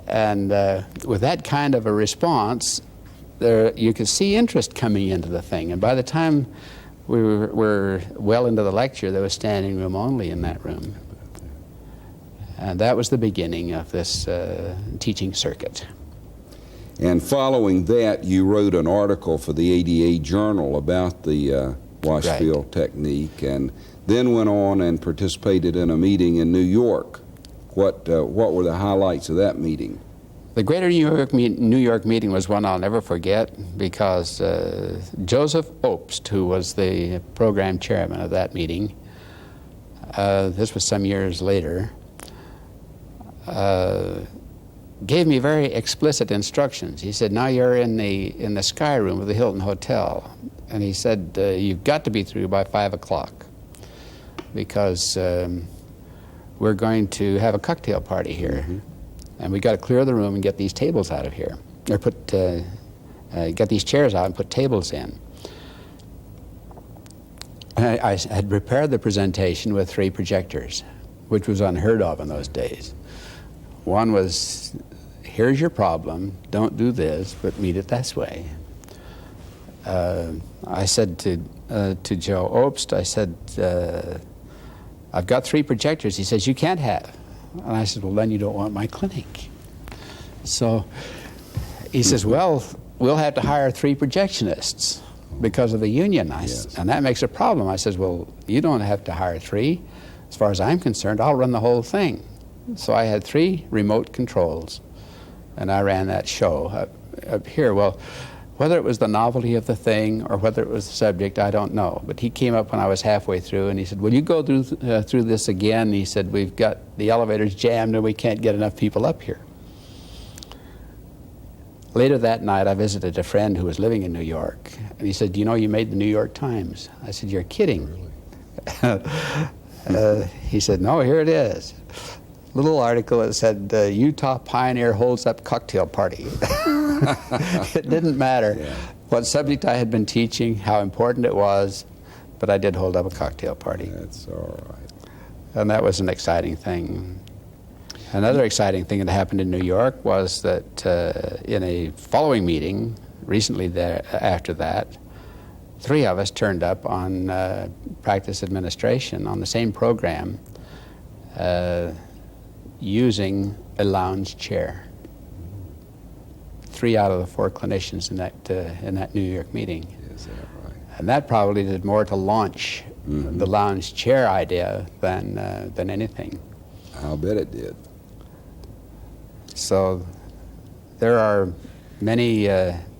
And with that kind of a response, you could see interest coming into the thing. And by the time we were well into the lecture, there was standing room only in that room. And that was the beginning of this teaching circuit. And following that, you wrote an article for the ADA Journal about the wash-fill technique, and then went on and participated in a meeting in New York. What were the highlights of that meeting? The Greater New York meeting was one I'll never forget, because Joseph Obst, who was the program chairman of that meeting, this was some years later, gave me very explicit instructions. He said, now you're in the Sky Room of the Hilton Hotel. And he said, you've got to be through by 5 o'clock, because we're going to have a cocktail party here. Mm-hmm. And we got to clear the room and get these tables out of here, or get these chairs out and put tables in. And I had prepared the presentation with 3 projectors, which was unheard of in those days. One was, here's your problem, don't do this, but meet it this way. I said to Joe Obst, I said, I've got 3 projectors. He says, you can't have. And I said, well, then you don't want my clinic. So he says, well, we'll have to hire 3 projectionists because of the union. Yes. And that makes a problem. I says, well, you don't have to hire 3. As far as I'm concerned, I'll run the whole thing. So I had 3 remote controls, and I ran that show up here. Well, whether it was the novelty of the thing or whether it was the subject, I don't know. But he came up when I was halfway through, and he said, will you go through this again? And he said, we've got the elevators jammed and we can't get enough people up here. Later that night, I visited a friend who was living in New York, and he said, you know, you made the New York Times. I said, you're kidding. He said, no, here it is. Little article that said, Utah pioneer holds up cocktail party. It didn't matter what subject I had been teaching, how important it was, but I did hold up a cocktail party. That's all right. And that was an exciting thing. Another exciting thing that happened in New York was that in a following meeting, recently after that, 3 of us turned up on practice administration on the same program, using a lounge chair. 3 out of the 4 clinicians in that New York meeting. Is that right? And that probably did more to launch the lounge chair idea than anything. I'll bet it did. So there are many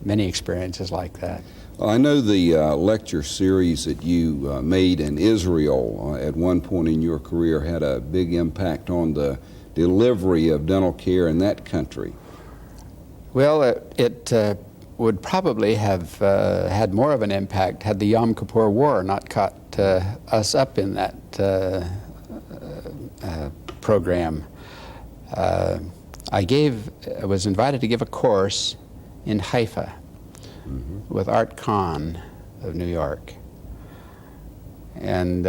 experiences like that. Well, I know the lecture series that you made in Israel at one point in your career had a big impact on the delivery of dental care in that country. Well, it would probably have had more of an impact had the Yom Kippur War not caught us up in that program. I was invited to give a course in Haifa with Art Kahn of New York. And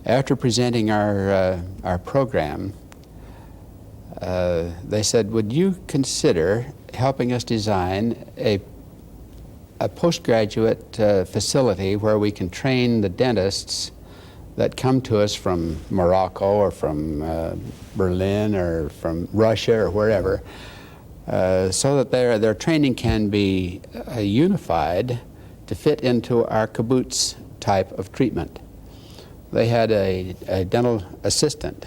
after presenting our program, they said, would you consider helping us design a postgraduate facility where we can train the dentists that come to us from Morocco or from Berlin or from Russia or wherever, so that their training can be unified to fit into our kibbutz type of treatment. They had a dental assistant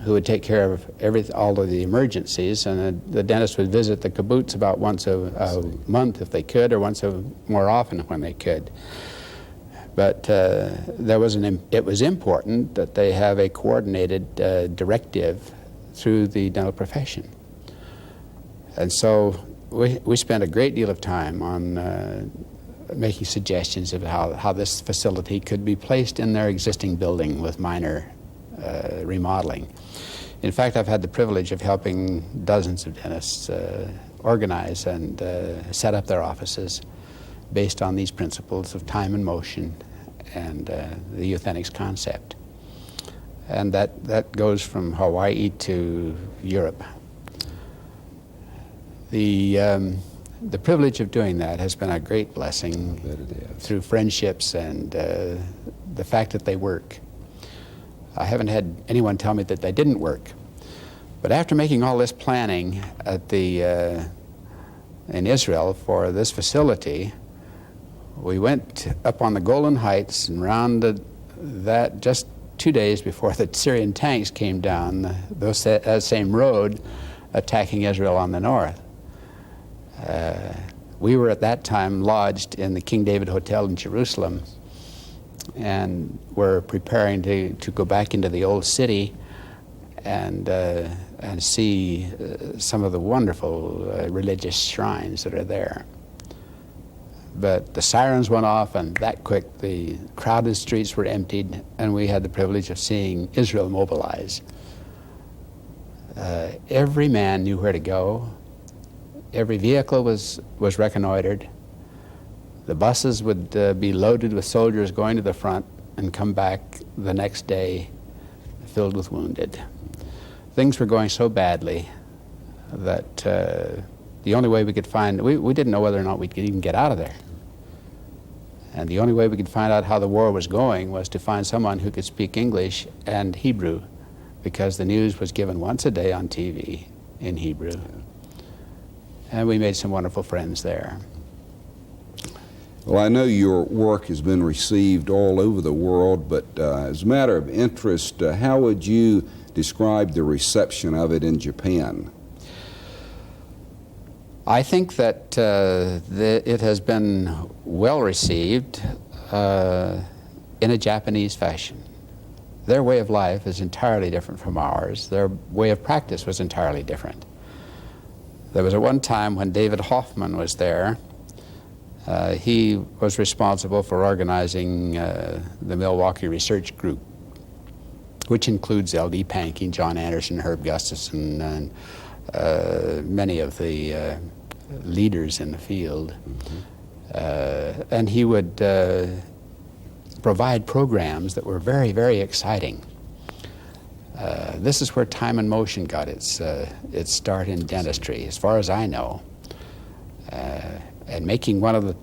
who would take care of all of the emergencies, and the dentist would visit the kibbutz about once a month if they could, or once more often when they could. But it was important that they have a coordinated directive through the dental profession. And so we spent a great deal of time on making suggestions of how this facility could be placed in their existing building with minor remodeling. In fact, I've had the privilege of helping dozens of dentists organize and set up their offices based on these principles of time and motion and the euthenics concept. And that goes from Hawaii to Europe. The privilege of doing that has been a great blessing through friendships and the fact that they work. I haven't had anyone tell me that they didn't work. But after making all this planning at in Israel for this facility, we went up on the Golan Heights and rounded that just 2 days before the Syrian tanks came down that same road, attacking Israel on the north. We were at that time lodged in the King David Hotel in Jerusalem and were preparing to go back into the old city and see some of the wonderful religious shrines that are there. But the sirens went off, and that quick the crowded streets were emptied, and we had the privilege of seeing Israel mobilize. Every man knew where to go. Every vehicle was reconnoitered. The buses would be loaded with soldiers going to the front and come back the next day filled with wounded. Things were going so badly that the only way we could find, we didn't know whether or not we could even get out of there. And the only way we could find out how the war was going was to find someone who could speak English and Hebrew, because the news was given once a day on TV in Hebrew. And we made some wonderful friends there. Well, I know your work has been received all over the world, but as a matter of interest, how would you describe the reception of it in Japan? I think that it has been well received in a Japanese fashion. Their way of life is entirely different from ours. Their way of practice was entirely different. There was at one time when David Hoffman was there. He was responsible for organizing the Milwaukee Research Group, which includes L.D. Pankey, John Anderson, Herb Gustafson, and many of the leaders in the field. And he would provide programs that were very, very exciting. This is where time and motion got its start in dentistry, as far as I know. And making one of the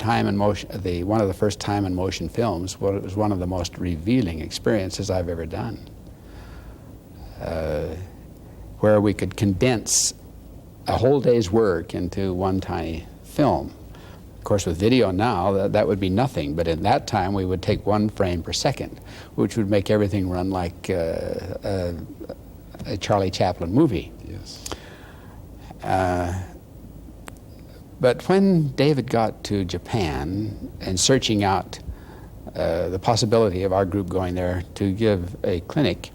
first time and motion films, well, it was one of the most revealing experiences I've ever done. Where we could condense a whole day's work into one tiny film. Of course, with video now, that would be nothing, but in that time we would take 1 frame per second, which would make everything run like a Charlie Chaplin movie. Yes. But when David got to Japan and searching out the possibility of our group going there to give a clinic,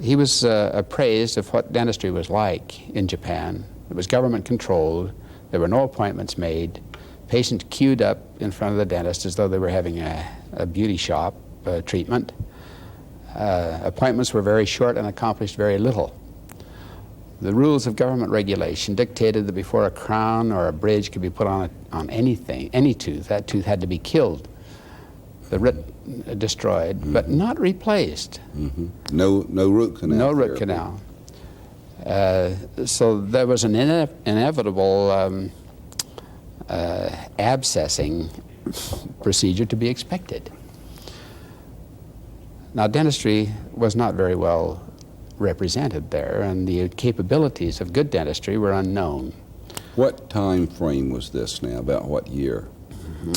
he was appraised of what dentistry was like in Japan. It was government controlled. There were no appointments made. Patients queued up in front of the dentist as though they were having a beauty shop treatment. Appointments were very short and accomplished very little. The rules of government regulation dictated that before a crown or a bridge could be put on anything, any tooth, that tooth had to be killed, the root destroyed, but not replaced. No root canal. No root canal. So there was an inevitable abscessing procedure to be expected. Now, dentistry was not very well represented there, and the capabilities of good dentistry were unknown. What time frame was this now? About what year?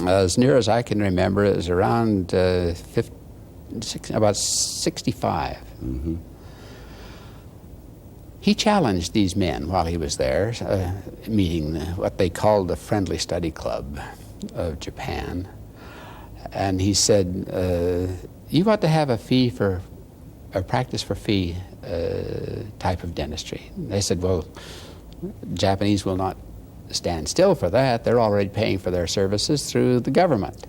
As near as I can remember, it was around about 65. He challenged these men while he was there, meeting what they called the Friendly Study Club of Japan. And he said, you ought to have a practice for fee type of dentistry. They said, well, Japanese will not stand still for that. They're already paying for their services through the government.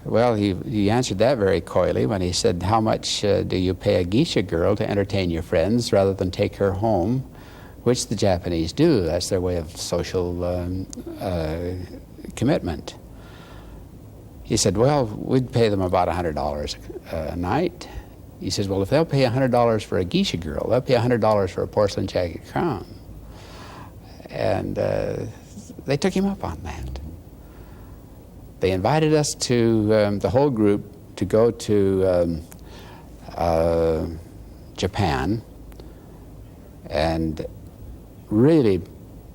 Well, he answered that very coyly when he said, how much do you pay a geisha girl to entertain your friends rather than take her home, which the Japanese do. That's their way of social commitment. He said, well, we'd pay them about $100 a night. He says, well, if they'll pay $100 for a geisha girl, they'll pay $100 for a porcelain jacket crown. And they took him up on that. They invited us to, the whole group, to go to Japan and really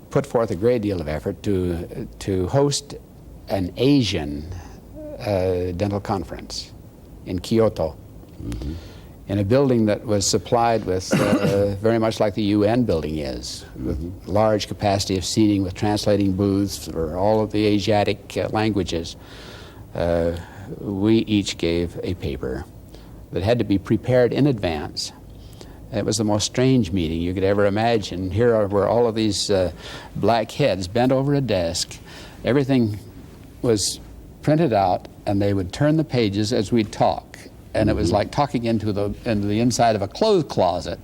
put forth a great deal of effort to host an Asian dental conference in Kyoto, in a building that was supplied with very much like the UN building is, with large capacity of seating, with translating booths for all of the Asiatic languages. We each gave a paper that had to be prepared in advance. It was the most strange meeting you could ever imagine. Here were all of these black heads bent over a desk. Everything was printed out, and they would turn the pages as we'd talk. And it was like talking into the inside of a clothes closet.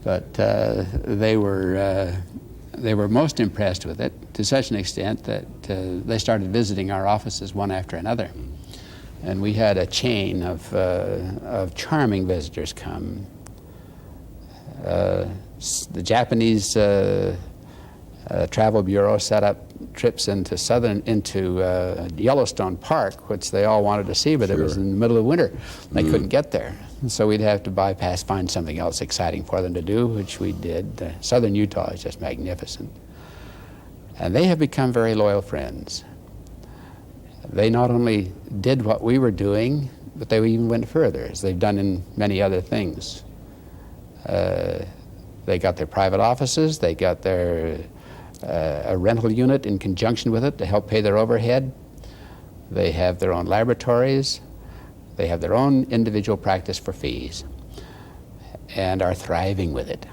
But they were most impressed with it, to such an extent that they started visiting our offices one after another. And we had a chain of charming visitors come. The Japanese Travel Bureau set up trips into Yellowstone Park, which they all wanted to see, but it was in the middle of winter. They couldn't get there. And so we'd have to find something else exciting for them to do, which we did. Southern Utah is just magnificent. And they have become very loyal friends. They not only did what we were doing, but they even went further, as they've done in many other things. They got their private offices, they got their a rental unit in conjunction with it to help pay their overhead. They have their own laboratories. They have their own individual practice for fees and are thriving with it.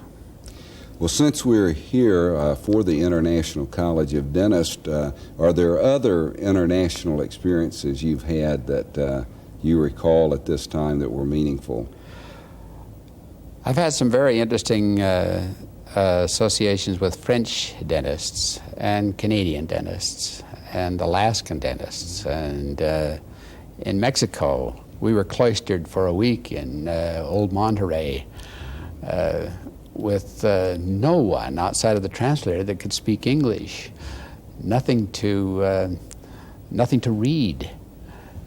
Well, since we're here for the International College of Dentists, are there other international experiences you've had that you recall at this time that were meaningful? I've had some very interesting associations with French dentists and Canadian dentists and Alaskan dentists. And in Mexico, we were cloistered for a week in Old Monterey with no one outside of the translator that could speak English. Nothing to read,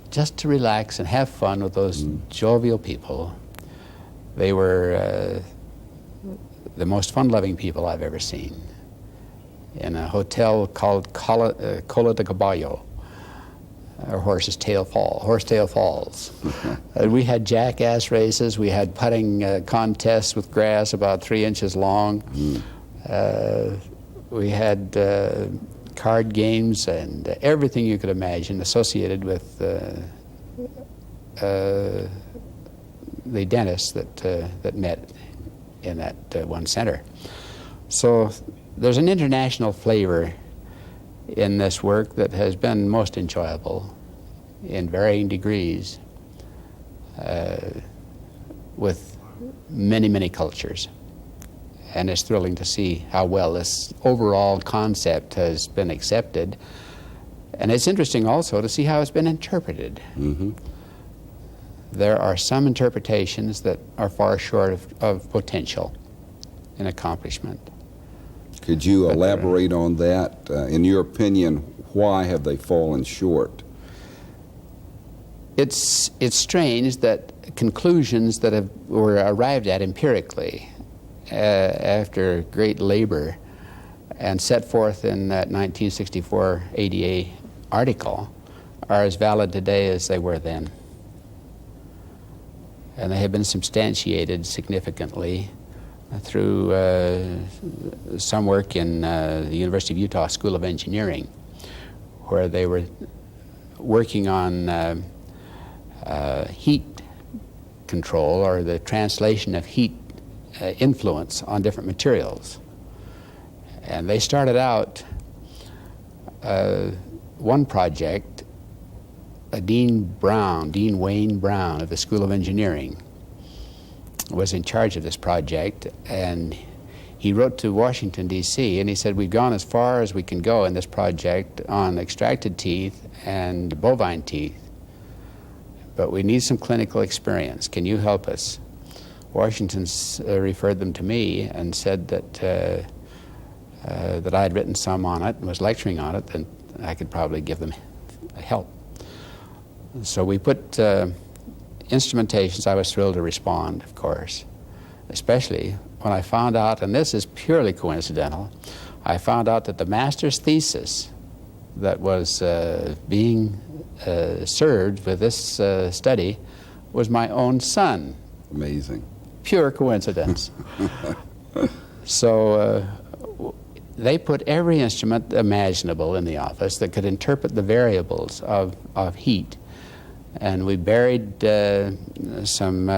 just to relax and have fun with those jovial people. They were the most fun-loving people I've ever seen. In a hotel called Cola de Caballo, or Horsetail Falls. We had jackass races. We had putting contests with grass about 3 inches long. We had card games and everything you could imagine associated with the dentists that met in that one center. So there's an international flavor in this work that has been most enjoyable in varying degrees with many, many cultures. And it's thrilling to see how well this overall concept has been accepted. And it's interesting also to see how it's been interpreted. There are some interpretations that are far short of potential in accomplishment. Could you elaborate on that? In your opinion, why have they fallen short? It's strange that conclusions that were arrived at empirically after great labor and set forth in that 1964 ADA article are as valid today as they were then. And they have been substantiated significantly through some work in the University of Utah School of Engineering, where they were working on heat control, or the translation of heat influence on different materials. And they started out one project Dean Wayne Brown of the School of Engineering was in charge of this project, and he wrote to Washington, D.C., and he said, we've gone as far as we can go in this project on extracted teeth and bovine teeth, but we need some clinical experience. Can you help us? Washington referred them to me and said that I had written some on it and was lecturing on it, and I could probably give them help. So we put instrumentations. I was thrilled to respond, of course, especially when I found out, and this is purely coincidental, I found out that the master's thesis that was being served with this study was my own son. Amazing. Pure coincidence. So they put every instrument imaginable in the office that could interpret the variables of heat. And we buried some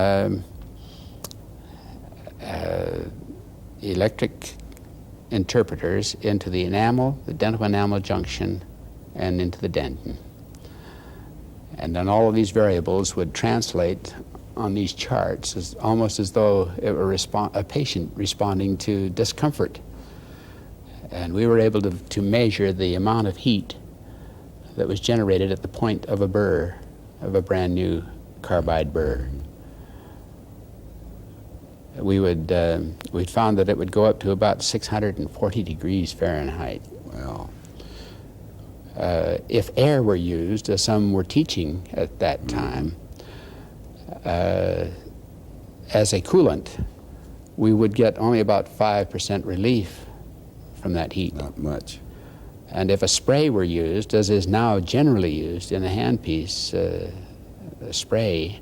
electric interpreters into the enamel, the dental enamel junction, and into the dentin. And then all of these variables would translate on these charts almost as though it were a patient responding to discomfort. And we were able to measure the amount of heat that was generated at the point of a burr, of a brand new carbide burr. We'd found that it would go up to about 640 degrees Fahrenheit. Wow. If air were used, as some were teaching at that time, as a coolant, we would get only about 5% relief from that heat. Not much. And if a spray were used, as is now generally used in a handpiece spray,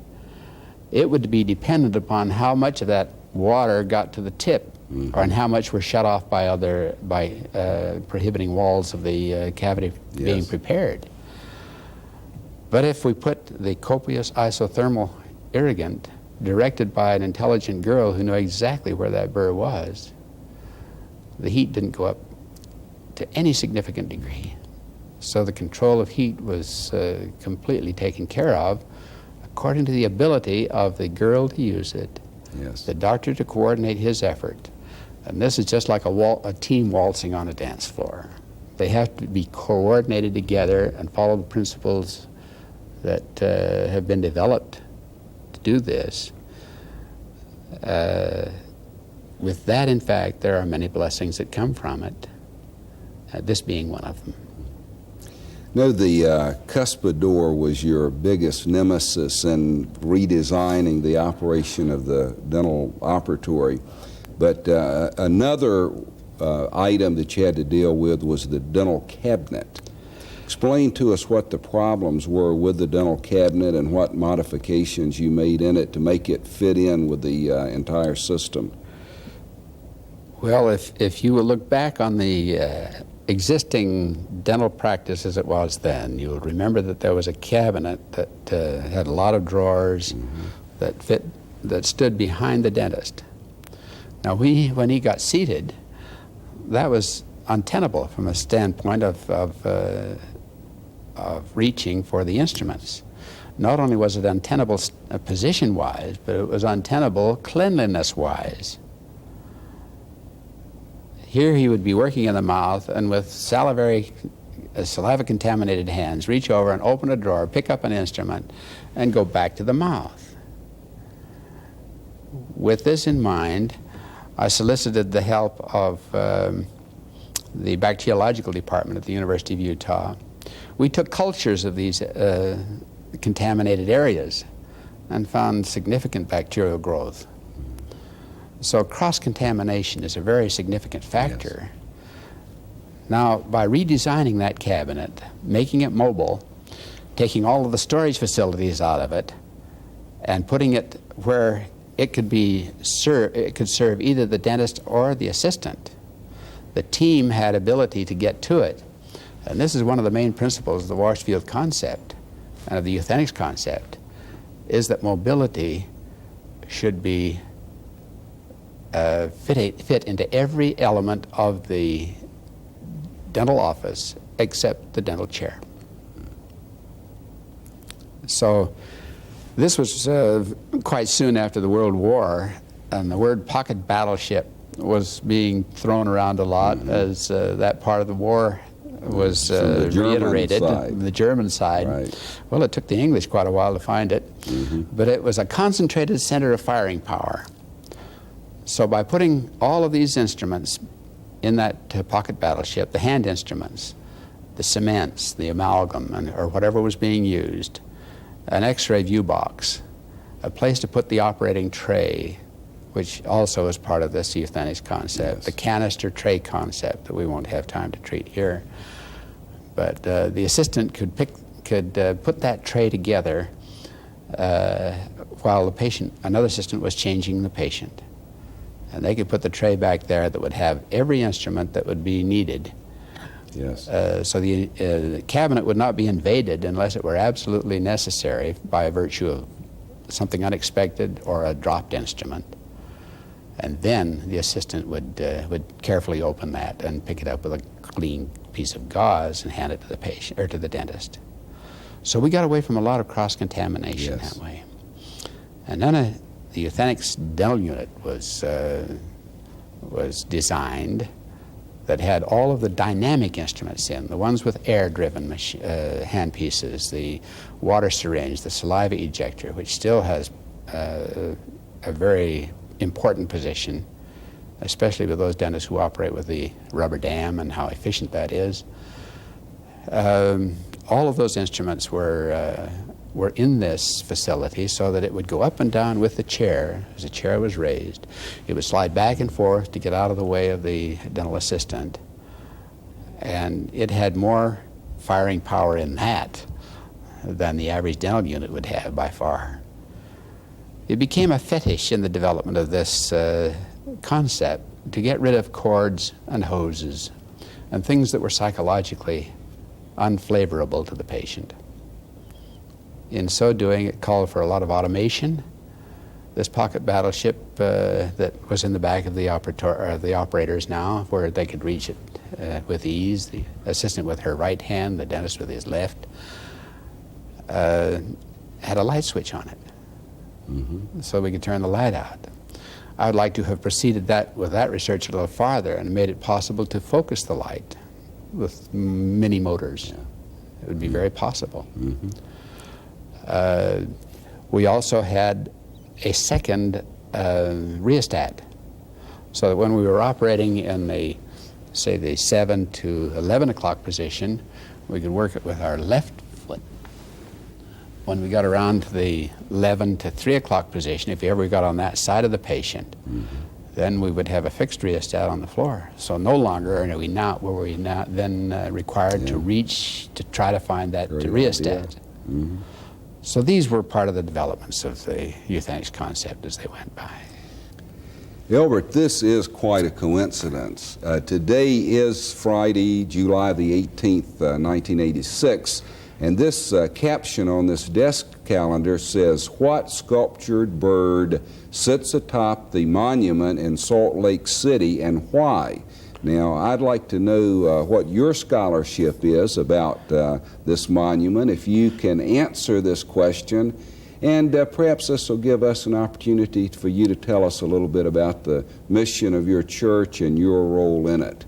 it would be dependent upon how much of that water got to the tip, or and how much were shut off by prohibiting walls of the cavity being prepared. But if we put the copious isothermal irrigant directed by an intelligent girl who knew exactly where that burr was, the heat didn't go up to any significant degree. So the control of heat was completely taken care of according to the ability of the girl to use it, the doctor to coordinate his effort. And this is just like a team waltzing on a dance floor. They have to be coordinated together and follow the principles that have been developed to do this. With that, in fact, there are many blessings that come from it, this being one of them. No, the cuspidor was your biggest nemesis in redesigning the operation of the dental operatory. But another item that you had to deal with was the dental cabinet. Explain to us what the problems were with the dental cabinet and what modifications you made in it to make it fit in with the entire system. Well, if you will look back on the existing dental practice as it was then, you'll remember that there was a cabinet that had a lot of drawers that stood behind the dentist. Now, when he got seated, that was untenable from a standpoint of reaching for the instruments. Not only was it untenable position-wise, but it was untenable cleanliness-wise. Here he would be working in the mouth and with saliva-contaminated hands, reach over and open a drawer, pick up an instrument, and go back to the mouth. With this in mind, I solicited the help of the bacteriological department at the University of Utah. We took cultures of these contaminated areas and found significant bacterial growth. So cross-contamination is a very significant factor. Yes. Now, by redesigning that cabinet, making it mobile, taking all of the storage facilities out of it, and putting it where it could serve either the dentist or the assistant, the team had ability to get to it. And this is one of the main principles of the Washfield concept and of the euthenics concept, is that mobility should be fit into every element of the dental office except the dental chair. So this was quite soon after the World War, and the word pocket battleship was being thrown around a lot as that part of the war was reiterated. The German side. Right. Well, it took the English quite a while to find it, but it was a concentrated center of firing power. So by putting all of these instruments in that pocket battleship, the hand instruments, the cements, the amalgam, or whatever was being used, an X-ray view box, a place to put the operating tray, which also is part of this euthanasia concept, the canister tray concept that we won't have time to treat here. But the assistant could put that tray together while the patient, another assistant was changing the patient. And they could put the tray back there that would have every instrument that would be needed. Yes. So the cabinet would not be invaded unless it were absolutely necessary by virtue of something unexpected or a dropped instrument. And then the assistant would carefully open that and pick it up with a clean piece of gauze and hand it to the patient or to the dentist. So we got away from a lot of cross-contamination that way. And then the eugenics dental unit was designed that had all of the dynamic instruments in, the ones with air-driven hand pieces, the water syringe, the saliva ejector, which still has a very important position, especially with those dentists who operate with the rubber dam and how efficient that is. All of those instruments were in this facility so that it would go up and down with the chair as the chair was raised. It would slide back and forth to get out of the way of the dental assistant. And it had more firing power in that than the average dental unit would have by far. It became a fetish in the development of this concept to get rid of cords and hoses and things that were psychologically unflavorable to the patient. In so doing, it called for a lot of automation. This pocket battleship that was in the back of the operators now, where they could reach it with ease, the assistant with her right hand, the dentist with his left, had a light switch on it. So we could turn the light out. I would like to have proceeded with that research a little farther and made it possible to focus the light with mini motors. It would be very possible. We also had a second rheostat, so that when we were operating in the, say, the 7 to 11 o'clock position, we could work it with our left foot. When we got around to the 11 to 3 o'clock position, if we ever got on that side of the patient, then we would have a fixed rheostat on the floor. So no longer were we not then required to reach to try to find that rheostat. So these were part of the developments of the euthanasia concept as they went by. Elbert, this is quite a coincidence. Today is Friday, July the 18th, 1986, and this caption on this desk calendar says, "What sculptured bird sits atop the monument in Salt Lake City and why?" Now, I'd like to know what your scholarship is about this monument, if you can answer this question, and perhaps this will give us an opportunity for you to tell us a little bit about the mission of your church and your role in it.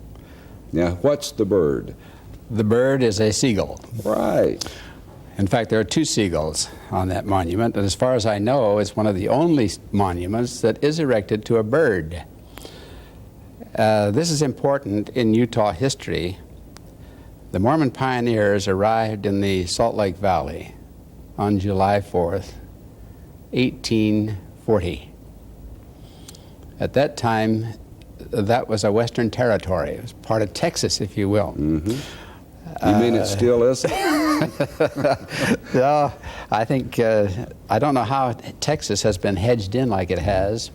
Now, what's the bird? The bird is a seagull. Right. In fact, there are two seagulls on that monument, and as far as I know, it's one of the only monuments that is erected to a bird. This is important in Utah history. The Mormon pioneers arrived in the Salt Lake Valley on July 4th, 1840. At that time, that was a Western territory. It was part of Texas, if you will. You mean it still is? Yeah, I think, I don't know how Texas has been hedged in like it has.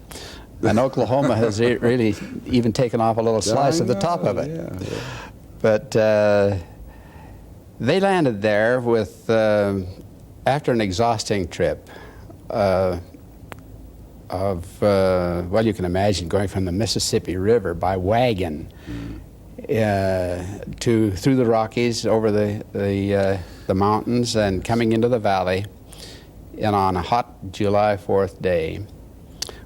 And Oklahoma has really even taken off a little slice of the top of it. But they landed there with, after an exhausting trip well, you can imagine going from the Mississippi River by wagon through the Rockies, over the mountains, and coming into the valley. And on a hot July 4th day,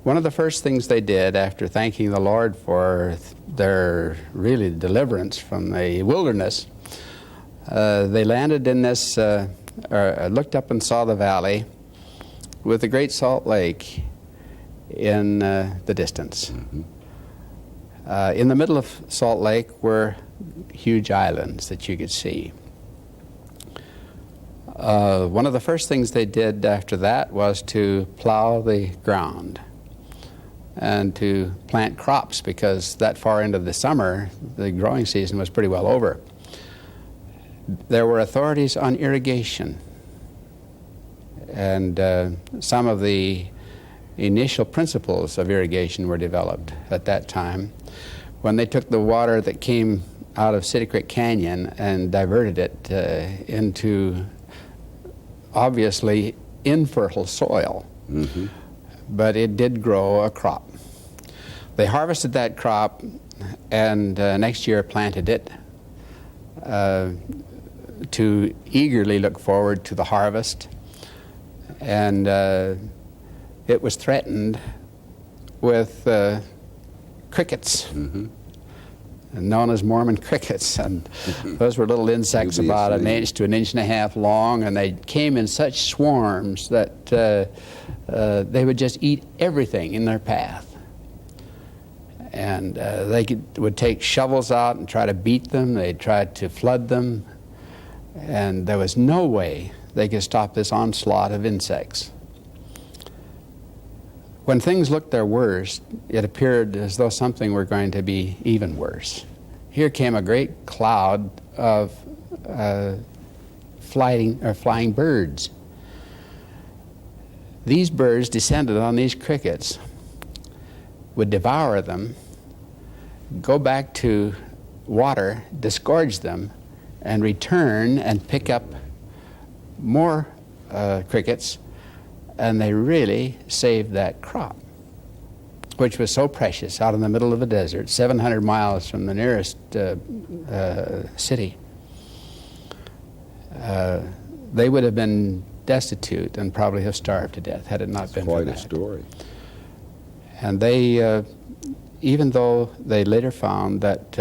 one of the first things they did after thanking the Lord for their really deliverance from the wilderness, they landed in this, looked up and saw the valley with the Great Salt Lake in the distance. Mm-hmm. In the middle of Salt Lake were huge islands that you could see. One of the first things they did after that was to plow the ground and to plant crops, because that far into the summer, the growing season was pretty well over. There were authorities on irrigation, and some of the initial principles of irrigation were developed at that time when they took the water that came out of City Creek Canyon and diverted it into obviously infertile soil. Mm-hmm. But it did grow a crop. They harvested that crop and next year planted it to eagerly look forward to the harvest. And it was threatened with crickets, Mm-hmm. known as Mormon crickets. And those were little insects about an inch to an inch and a half long, and they came in such swarms that they would just eat everything in their path. And would take shovels out and try to beat them. They tried to flood them, and there was no way they could stop this onslaught of insects. When things looked their worst, it appeared as though something were going to be even worse. Here came a great cloud of flying birds. These birds descended on these crickets, would devour them, go back to water, disgorge them, and return and pick up more crickets, and they really saved that crop, which was so precious out in the middle of a desert, 700 miles from the nearest city. They would have been destitute and probably have starved to death had it not been for that. Quite a story. And they, even though they later found that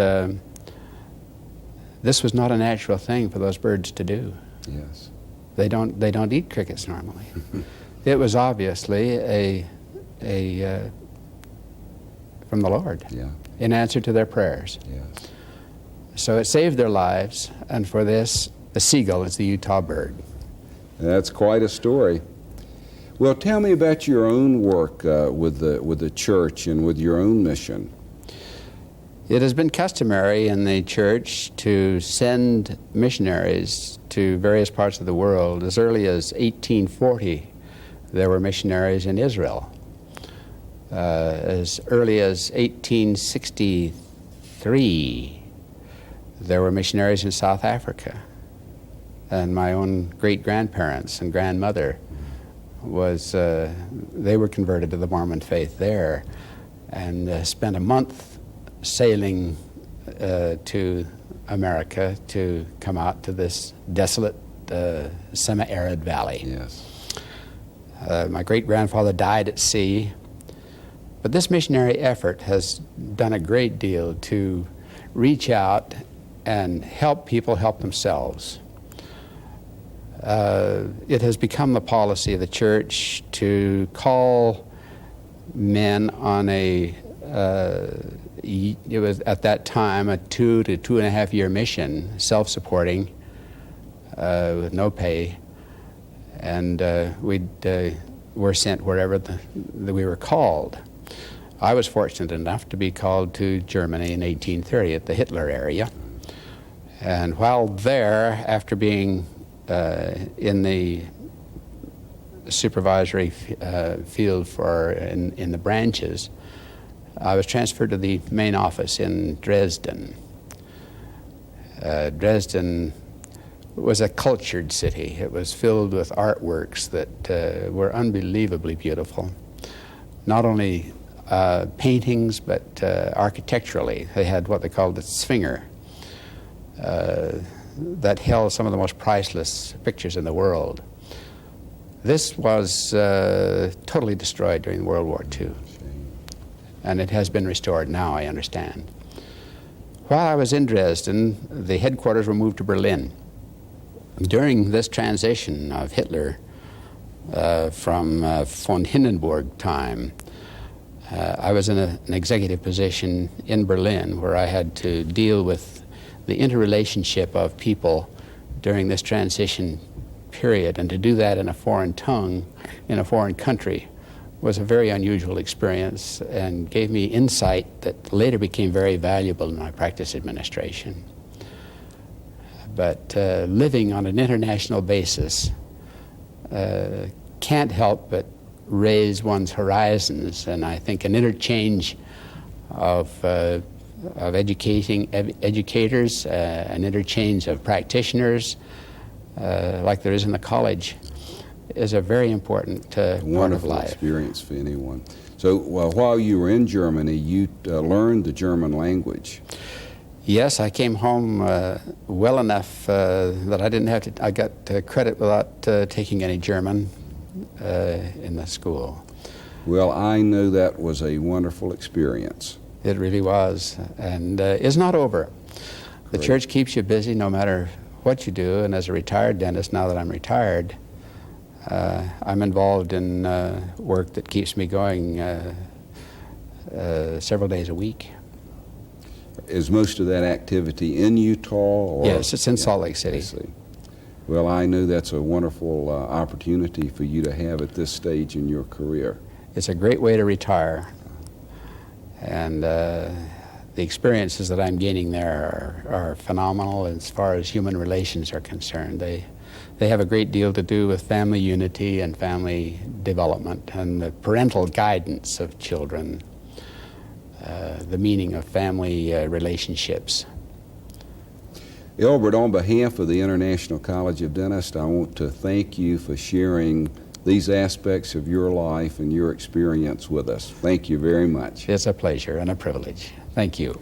this was not a natural thing for those birds to do. Yes. They don't eat crickets normally. It was obviously from the Lord, Yeah. in answer to their prayers. Yes. So it saved their lives, and for this, the seagull is the Utah bird. That's quite a story. Well, tell me about your own work with the church and with your own mission. It has been customary in the church to send missionaries to various parts of the world. As early as 1840, there were missionaries in Israel. As early as 1863, there were missionaries in South Africa. And my own great-grandparents and grandmother they were converted to the Mormon faith there, and spent a month sailing to America to come out to this desolate, semi-arid valley. Yes. My great-grandfather died at sea, but this missionary effort has done a great deal to reach out and help people help themselves. It has become the policy of the church to call men on it was at that time a 2 to 2.5 year mission, self-supporting, with no pay, and we were sent wherever we were called. I was fortunate enough to be called to Germany in 1830 at the Hitler area, and while there, after being in the supervisory field in the branches, I was transferred to the main office in Dresden. Dresden was a cultured city. It was filled with artworks that were unbelievably beautiful. Not only paintings, but architecturally. They had what they called the Zwinger, that held some of the most priceless pictures in the world. This was totally destroyed during World War II, and it has been restored now, I understand. While I was in Dresden, the headquarters were moved to Berlin. During this transition of Hitler from von Hindenburg time, I was in an executive position in Berlin where I had to deal with the interrelationship of people during this transition period, and to do that in a foreign tongue, in a foreign country, was a very unusual experience and gave me insight that later became very valuable in my practice administration. But living on an international basis can't help but raise one's horizons, and I think an interchange of educators, an interchange of practitioners, like there is in the college, is a very important part of Wonderful life. experience for anyone. So while you were in Germany, you learned the German language. Yes, I came home well enough that I didn't have to, I got credit without taking any German in the school. Well, I know that was a wonderful experience. It really was, and is not over. The Great. church keeps you busy no matter what you do, and as a retired dentist, now that I'm retired, I'm involved in work that keeps me going several days a week. Is most of that activity in Utah? Or? Yes, it's in Salt Lake City. I see. Well, I know that's a wonderful opportunity for you to have at this stage in your career. It's a great way to retire, and the experiences that I'm gaining there are phenomenal as far as human relations are concerned. They have a great deal to do with family unity and family development and the parental guidance of children, the meaning of family relationships. Elbert, on behalf of the International College of Dentists, I want to thank you for sharing these aspects of your life and your experience with us. Thank you very much. It's a pleasure and a privilege. Thank you.